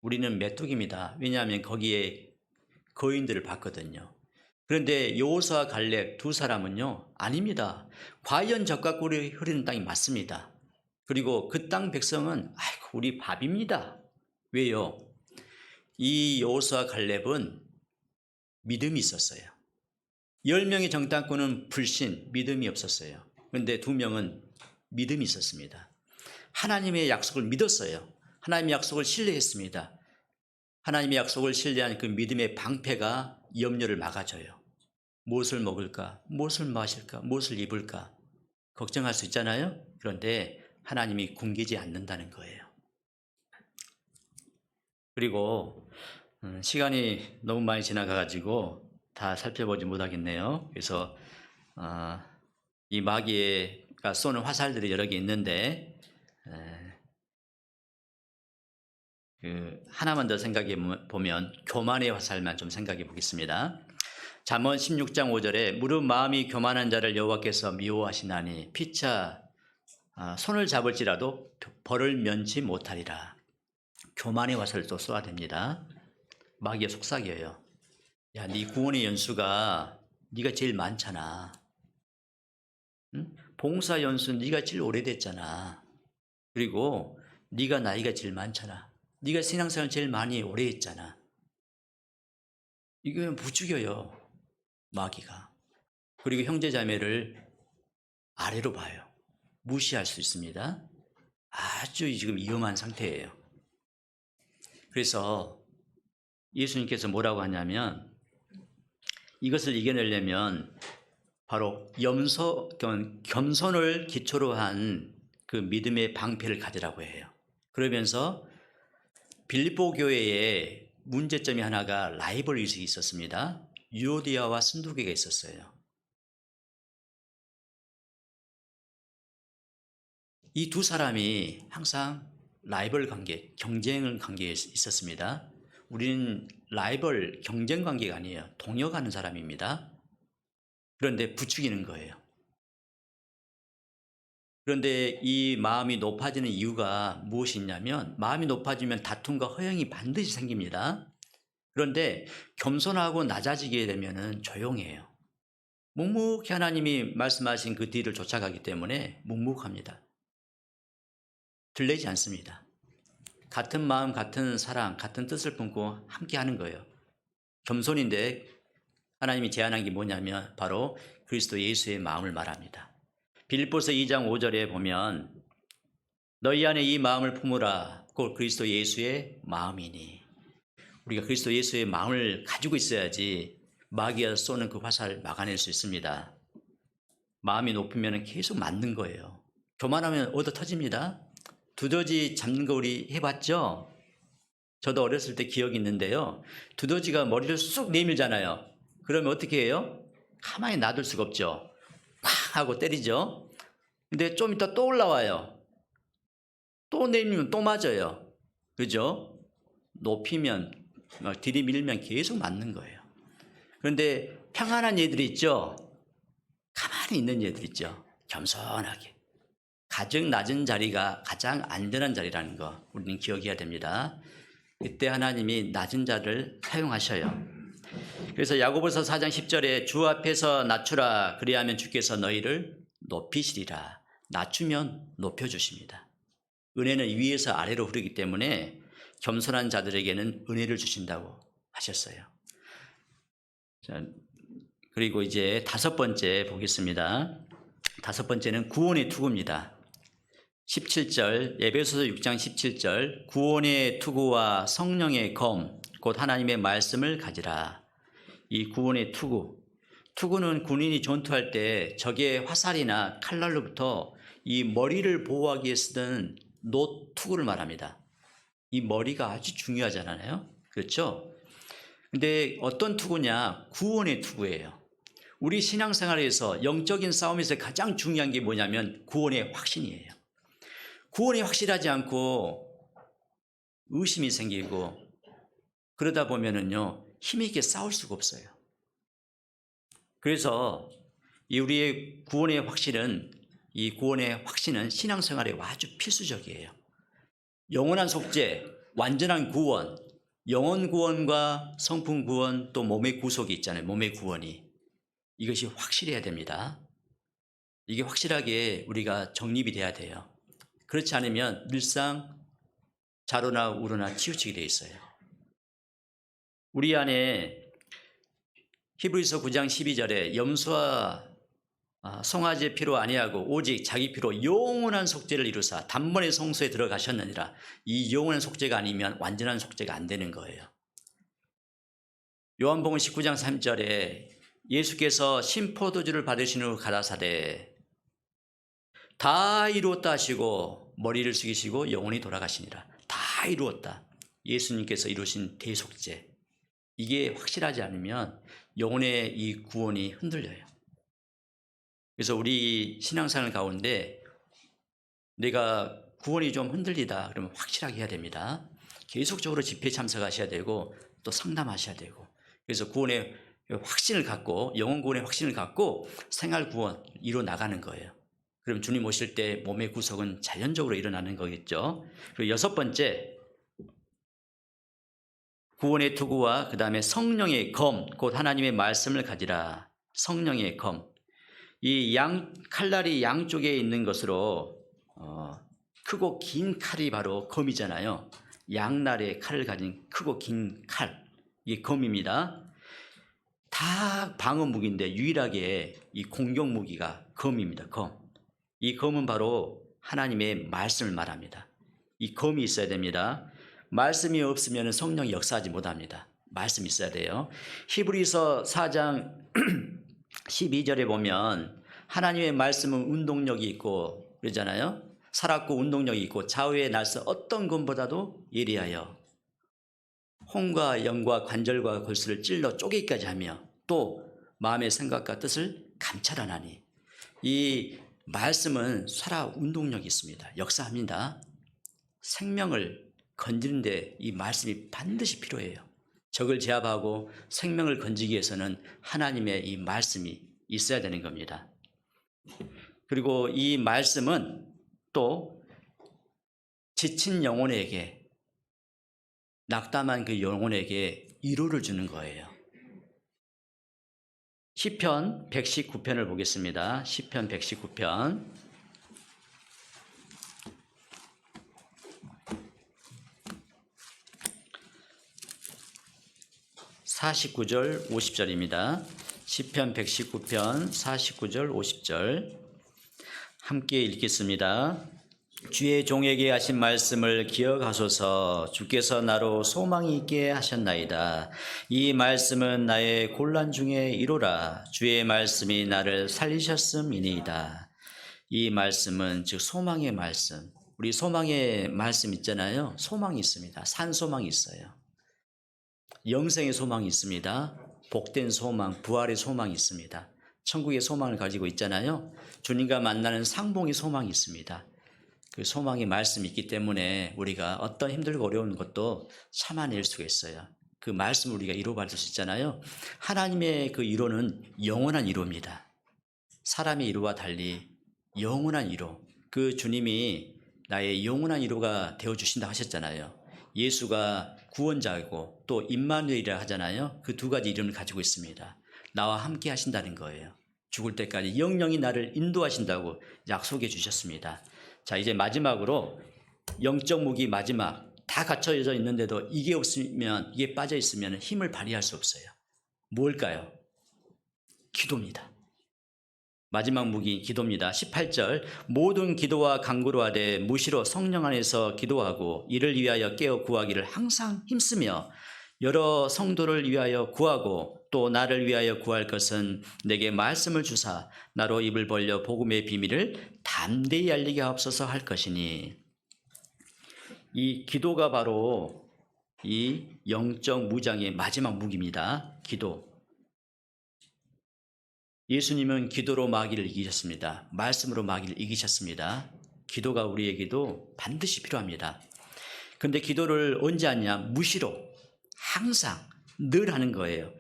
우리는 메뚜기입니다. 왜냐하면 거기에 거인들을 봤거든요. 그런데 여호수아와 갈렙 두 사람은요. 아닙니다. 과연 젖과 꿀이 흐르는 땅이 맞습니다. 그리고 그 땅 백성은 아이고 우리 밥입니다. 왜요? 이 여호수아와 갈렙은 믿음이 있었어요. 10명의 정탐꾼은 불신, 믿음이 없었어요. 그런데 2명은 믿음이 있었습니다. 하나님의 약속을 믿었어요. 하나님의 약속을 신뢰했습니다. 하나님의 약속을 신뢰한 그 믿음의 방패가 염려를 막아줘요. 무엇을 먹을까? 무엇을 마실까? 무엇을 입을까? 걱정할 수 있잖아요. 그런데 하나님이 굶기지 않는다는 거예요. 그리고 시간이 너무 많이 지나가가지고 다 살펴보지 못하겠네요. 그래서 이 마귀가 쏘는 화살들이 여러 개 있는데 하나만 더 생각해 보면 교만의 화살만 좀 생각해 보겠습니다. 잠언 16장 5절에 무릇 마음이 교만한 자를 여호와께서 미워하시나니 피차 손을 잡을지라도 벌을 면치 못하리라. 교만의 화살을 또 쏘아야 됩니다. 마귀의 속삭여요. 야, 네 구원의 연수가 네가 제일 많잖아. 응? 봉사 연수 네가 제일 오래됐잖아. 그리고 네가 나이가 제일 많잖아. 네가 신앙생활 제일 많이 오래 했잖아. 이거 부추겨요. 마귀가. 그리고 형제자매를 아래로 봐요. 무시할 수 있습니다. 아주 지금 위험한 상태예요. 그래서 예수님께서 뭐라고 하냐면 이것을 이겨내려면 바로 겸손을 기초로 한 그 믿음의 방패를 가지라고 해요. 그러면서 빌립보 교회에 문제점이 하나가 라이벌 의식이 있었습니다. 유오디아와 순두개가 있었어요. 이 두 사람이 항상 라이벌 관계, 경쟁 관계에 있었습니다. 우리는 라이벌, 경쟁 관계가 아니에요. 동역하는 사람입니다. 그런데 부추기는 거예요. 그런데 이 마음이 높아지는 이유가 무엇이 있냐면 마음이 높아지면 다툼과 허영이 반드시 생깁니다. 그런데 겸손하고 낮아지게 되면 조용해요. 묵묵히 하나님이 말씀하신 그 뒤를 쫓아가기 때문에 묵묵합니다. 들리지 않습니다. 같은 마음, 같은 사랑, 같은 뜻을 품고 함께 하는 거예요. 겸손인데 하나님이 제안한 게 뭐냐면 바로 그리스도 예수의 마음을 말합니다. 빌립보서 2장 5절에 보면 너희 안에 이 마음을 품으라 곧 그리스도 예수의 마음이니 우리가 그리스도 예수의 마음을 가지고 있어야지 마귀가 쏘는 그 화살을 막아낼 수 있습니다. 마음이 높으면 계속 맞는 거예요. 교만하면 얻어 터집니다. 두더지 잡는 거 우리 해봤죠? 저도 어렸을 때 기억이 있는데요. 두더지가 머리를 쑥 내밀잖아요. 그러면 어떻게 해요? 가만히 놔둘 수가 없죠. 팍 하고 때리죠. 근데 좀 이따 또 올라와요. 또 내밀면 또 맞아요. 그죠? 높이면 막 들이밀면 계속 맞는 거예요. 그런데 평안한 얘들이 있죠. 가만히 있는 얘들 있죠. 겸손하게. 가장 낮은 자리가 가장 안전한 자리라는 거 우리는 기억해야 됩니다. 이때 하나님이 낮은 자를 사용하셔요. 그래서 야고보서 4장 10절에 주 앞에서 낮추라 그리하면 주께서 너희를 높이시리라. 낮추면 높여주십니다. 은혜는 위에서 아래로 흐르기 때문에 겸손한 자들에게는 은혜를 주신다고 하셨어요. 자, 그리고 이제 다섯 번째 보겠습니다. 다섯 번째는 구원의 투구입니다. 17절 에베소서 6장 17절 구원의 투구와 성령의 검 곧 하나님의 말씀을 가지라. 이 구원의 투구는 군인이 전투할 때 적의 화살이나 칼날로부터 이 머리를 보호하기 위해 쓰던 노투구를 말합니다. 이 머리가 아주 중요하잖아요. 그렇죠? 근데 어떤 투구냐? 구원의 투구예요. 우리 신앙생활에서 영적인 싸움에서 가장 중요한 게 뭐냐면 구원의 확신이에요. 구원이 확실하지 않고 의심이 생기고 그러다 보면은요 힘있게 싸울 수가 없어요. 그래서 이 우리의 구원의 확신은 신앙생활에 아주 필수적이에요. 영원한 속죄, 완전한 구원, 영혼 구원과 성품 구원 또 몸의 구속이 있잖아요. 몸의 구원이 이것이 확실해야 됩니다. 이게 확실하게 우리가 정립이 돼야 돼요. 그렇지 않으면 늘상 좌로나 우로나 치우치게 돼 있어요. 우리 안에 히브리서 9장 12절에 염소와 송아지의 피로 아니하고 오직 자기 피로 영원한 속죄를 이루사 단번에 성소에 들어가셨느니라. 이 영원한 속죄가 아니면 완전한 속죄가 안 되는 거예요. 요한복음 19장 3절에 예수께서 신포도주를 받으신 후 가라사대 다 이루었다 하시고 머리를 숙이시고 영원히 돌아가시니라. 다 이루었다. 예수님께서 이루신 대속죄. 이게 확실하지 않으면 영혼의 이 구원이 흔들려요. 그래서 우리 신앙생활 가운데 내가 구원이 좀 흔들리다 그러면 확실하게 해야 됩니다. 계속적으로 집회에 참석하셔야 되고 또 상담하셔야 되고 그래서 구원의 확신을 갖고 영혼 구원의 확신을 갖고 생활 구원 이루어 나가는 거예요. 그럼 주님 오실 때 몸의 구속은 자연적으로 일어나는 거겠죠. 그리고 여섯 번째 구원의 투구와 그 다음에 성령의 검 곧 하나님의 말씀을 가지라. 성령의 검 이 칼날이 양쪽에 있는 것으로 크고 긴 칼이 바로 검이잖아요. 양날의 칼을 가진 크고 긴 칼, 이게 검입니다. 다 방어 무기인데 유일하게 이 공격 무기가 검입니다. 검. 이 검은 바로 하나님의 말씀을 말합니다. 이 검이 있어야 됩니다. 말씀이 없으면 성령이 역사하지 못합니다. 말씀이 있어야 돼요. 히브리서 4장 12절에 보면 하나님의 말씀은 운동력이 있고 그러잖아요. 살았고 운동력이 있고 좌우의 날서 어떤 검보다도 예리하여 혼과 영과 관절과 골수를 찔러 쪼개기까지 하며 또 마음의 생각과 뜻을 감찰하나니 이 말씀은 살아 운동력이 있습니다. 역사합니다. 생명을 건지는데 이 말씀이 반드시 필요해요. 적을 제압하고 생명을 건지기 위해서는 하나님의 이 말씀이 있어야 되는 겁니다. 그리고 이 말씀은 또 지친 영혼에게 낙담한 그 영혼에게 위로를 주는 거예요. 시편 119편을 보겠습니다. 시편 119편 49절 50절입니다. 시편 119편 49절 50절 함께 읽겠습니다. 주의 종에게 하신 말씀을 기억하소서. 주께서 나로 소망이 있게 하셨나이다. 이 말씀은 나의 곤란 중에 이루라. 주의 말씀이 나를 살리셨음이니이다. 이 말씀은 즉 소망의 말씀. 우리 소망의 말씀 있잖아요. 소망이 있습니다. 산 소망이 있어요. 영생의 소망이 있습니다. 복된 소망, 부활의 소망이 있습니다. 천국의 소망을 가지고 있잖아요. 주님과 만나는 상봉의 소망이 있습니다. 그 소망의 말씀이 있기 때문에 우리가 어떤 힘들고 어려운 것도 참아낼 수가 있어요. 그 말씀을 우리가 이루어받을 수 있잖아요. 하나님의 그 위로는 영원한 위로입니다. 사람의 위로와 달리 영원한 위로. 그 주님이 나의 영원한 위로가 되어주신다 하셨잖아요. 예수가 구원자이고 또 임마누엘이라 하잖아요. 그 두 가지 이름을 가지고 있습니다. 나와 함께 하신다는 거예요. 죽을 때까지 영영이 나를 인도하신다고 약속해 주셨습니다. 자, 이제 마지막으로 영적 무기 마지막 다 갖춰져 있는데도 이게 없으면, 이게 빠져 있으면 힘을 발휘할 수 없어요. 뭘까요? 기도입니다. 마지막 무기 기도입니다. 18절 모든 기도와 간구로 하되 무시로 성령 안에서 기도하고 이를 위하여 깨어 구하기를 항상 힘쓰며 여러 성도를 위하여 구하고 또 나를 위하여 구할 것은 내게 말씀을 주사 나로 입을 벌려 복음의 비밀을 담대히 알리게 하옵소서 할 것이니. 이 기도가 바로 이 영적 무장의 마지막 무기입니다. 기도. 예수님은 기도로 마귀를 이기셨습니다. 말씀으로 마귀를 이기셨습니다. 기도가 우리에게도 반드시 필요합니다. 그런데 기도를 언제 하냐? 무시로 항상 늘 하는 거예요.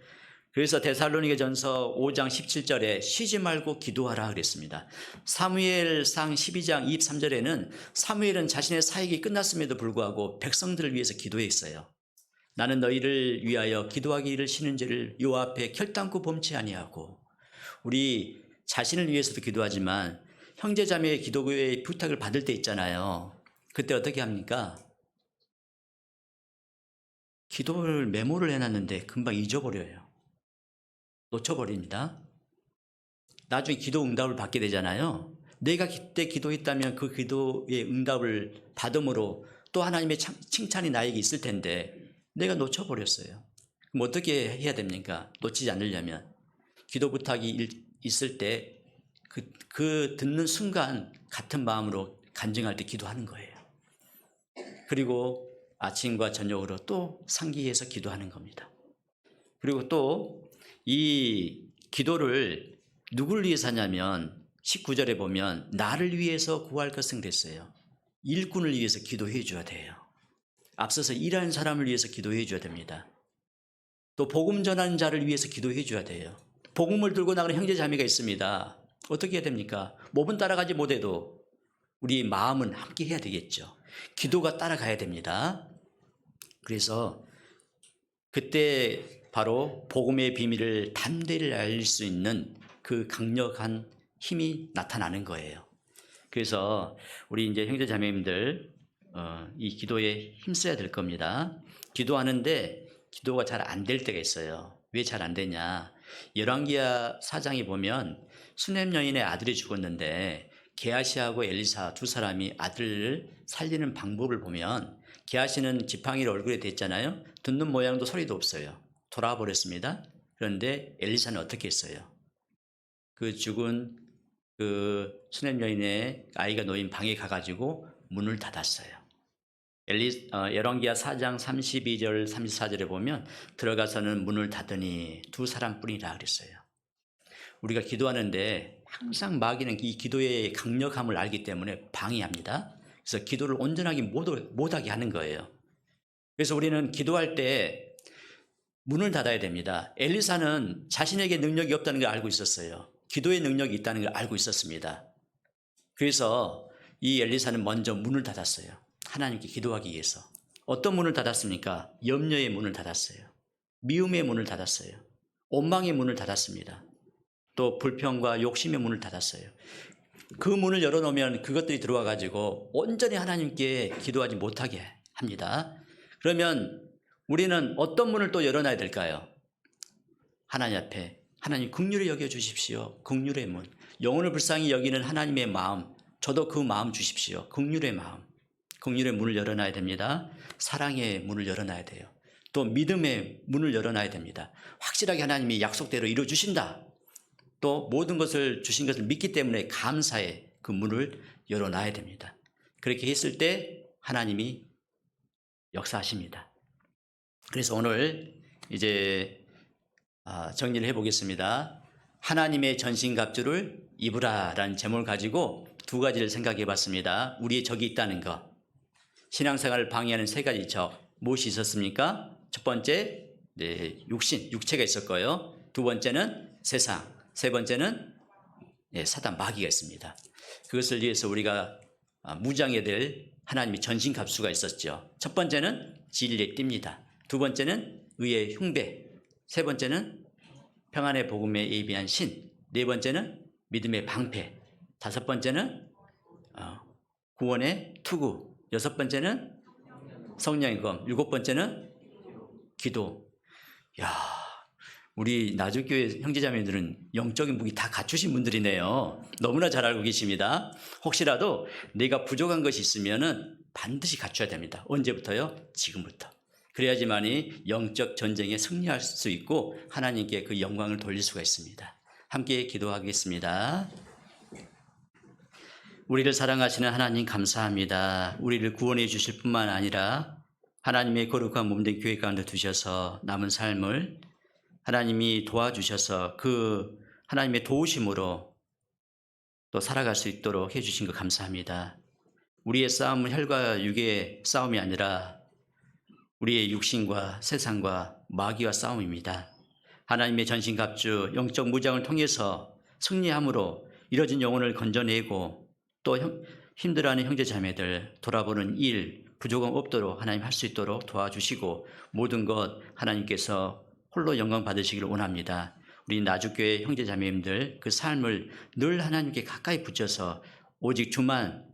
그래서 데살로니가전서 5장 17절에 쉬지 말고 기도하라 그랬습니다. 사무엘상 12장 23절에는 사무엘은 자신의 사역이 끝났음에도 불구하고 백성들을 위해서 기도했어요. 나는 너희를 위하여 기도하기를 쉬는 죄를 요 앞에 결단코 범치 아니하고. 우리 자신을 위해서도 기도하지만 형제자매의 기도의 부탁을 받을 때 있잖아요. 그때 어떻게 합니까? 기도를 메모를 해놨는데 금방 잊어버려요. 놓쳐버립니다. 나중에 기도 응답을 받게 되잖아요. 내가 그때 기도했다면 그 기도의 응답을 받음으로 또 하나님의 칭찬이 나에게 있을 텐데 내가 놓쳐버렸어요. 그럼 어떻게 해야 됩니까? 놓치지 않으려면 기도 부탁이 있을 때 그 듣는 순간 같은 마음으로 간증할 때 기도하는 거예요. 그리고 아침과 저녁으로 또 상기해서 기도하는 겁니다. 그리고 또 이 기도를 누구를 위해서 하냐면 19절에 보면 나를 위해서 구할 것은 그랬어요. 일꾼을 위해서 기도해 줘야 돼요. 앞서서 일하는 사람을 위해서 기도해 줘야 됩니다. 또 복음 전하는 자를 위해서 기도해 줘야 돼요. 복음을 들고 나가는 형제 자매가 있습니다. 어떻게 해야 됩니까? 몸은 따라가지 못해도 우리 마음은 함께 해야 되겠죠. 기도가 따라가야 됩니다. 그래서 그때 바로 복음의 비밀을 담대히 알릴 수 있는 그 강력한 힘이 나타나는 거예요. 그래서 우리 이제 형제 자매님들 이 기도에 힘써야 될 겁니다. 기도하는데 기도가 잘 안 될 때가 있어요. 왜 잘 안 되냐? 열왕기하 4장에 보면 수넴 여인의 아들이 죽었는데 게하시하고 엘리사 두 사람이 아들을 살리는 방법을 보면 게하시는 지팡이를 얼굴에 댔잖아요. 듣는 모양도 소리도 없어요. 돌아버렸습니다. 그런데 엘리사는 어떻게 했어요? 그 죽은 그 수넴 여인의 아이가 놓인 방에 가가지고 문을 닫았어요. 열왕기하 4장 32절 34절에 보면 들어가서는 문을 닫으니 두 사람뿐이라 그랬어요. 우리가 기도하는데 항상 마귀는 이 기도의 강력함을 알기 때문에 방해합니다. 그래서 기도를 온전하게 못하게 하는 거예요. 그래서 우리는 기도할 때 문을 닫아야 됩니다. 엘리사는 자신에게 능력이 없다는 걸 알고 있었어요. 기도의 능력이 있다는 걸 알고 있었습니다. 그래서 이 엘리사는 먼저 문을 닫았어요. 하나님께 기도하기 위해서. 어떤 문을 닫았습니까? 염려의 문을 닫았어요. 미움의 문을 닫았어요. 원망의 문을 닫았습니다. 또 불평과 욕심의 문을 닫았어요. 그 문을 열어놓으면 그것들이 들어와가지고 온전히 하나님께 기도하지 못하게 합니다. 그러면 우리는 어떤 문을 또 열어놔야 될까요? 하나님 앞에 하나님 긍휼히 여겨주십시오. 긍휼의 문. 영혼을 불쌍히 여기는 하나님의 마음, 저도 그 마음 주십시오. 긍휼의 마음. 긍휼의 문을 열어놔야 됩니다. 사랑의 문을 열어놔야 돼요. 또 믿음의 문을 열어놔야 됩니다. 확실하게 하나님이 약속대로 이루어주신다. 또 모든 것을 주신 것을 믿기 때문에 감사의 그 문을 열어놔야 됩니다. 그렇게 했을 때 하나님이 역사하십니다. 그래서 오늘 이제 정리를 해보겠습니다. 하나님의 전신갑주를 입으라라는 제목을 가지고 두 가지를 생각해 봤습니다. 우리의 적이 있다는 것. 신앙생활을 방해하는 세 가지 적. 무엇이 있었습니까? 첫 번째, 육신, 육체가 있을 거예요. 두 번째는 세상. 세 번째는 사단 마귀가 있습니다. 그것을 위해서 우리가 무장해야 될 하나님의 전신갑주가 있었죠. 첫 번째는 진리의 띠입니다. 두 번째는 의의 흉배. 세 번째는 평안의 복음에 예비한 신. 네 번째는 믿음의 방패. 다섯 번째는 구원의 투구. 여섯 번째는 성령의 검. 일곱 번째는 기도. 야, 우리 나주교회 형제자매들은 영적인 무기 다 갖추신 분들이네요. 너무나 잘 알고 계십니다. 혹시라도 내가 부족한 것이 있으면은 반드시 갖춰야 됩니다. 언제부터요? 지금부터. 그래야지만이 영적 전쟁에 승리할 수 있고 하나님께 그 영광을 돌릴 수가 있습니다. 함께 기도하겠습니다. 우리를 사랑하시는 하나님 감사합니다. 우리를 구원해 주실 뿐만 아니라 하나님의 거룩한 몸된 교회 가운데 두셔서 남은 삶을 하나님이 도와주셔서 그 하나님의 도우심으로 또 살아갈 수 있도록 해주신 것 감사합니다. 우리의 싸움은 혈과 육의 싸움이 아니라 우리의 육신과 세상과 마귀와 싸움입니다. 하나님의 전신갑주 영적 무장을 통해서 승리함으로 이뤄진 영혼을 건져내고 또 힘들어하는 형제자매들 돌아보는 일 부족함 없도록 하나님 할 수 있도록 도와주시고 모든 것 하나님께서 홀로 영광 받으시기를 원합니다. 우리 나주교회 형제자매님들 그 삶을 늘 하나님께 가까이 붙여서 오직 주만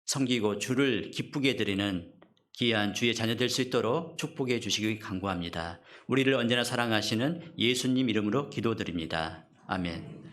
섬기고 주를 기쁘게 드리는 귀한 주의 자녀 될 수 있도록 축복해 주시기 간구합니다. 우리를 언제나 사랑하시는 예수님 이름으로 기도드립니다. 아멘.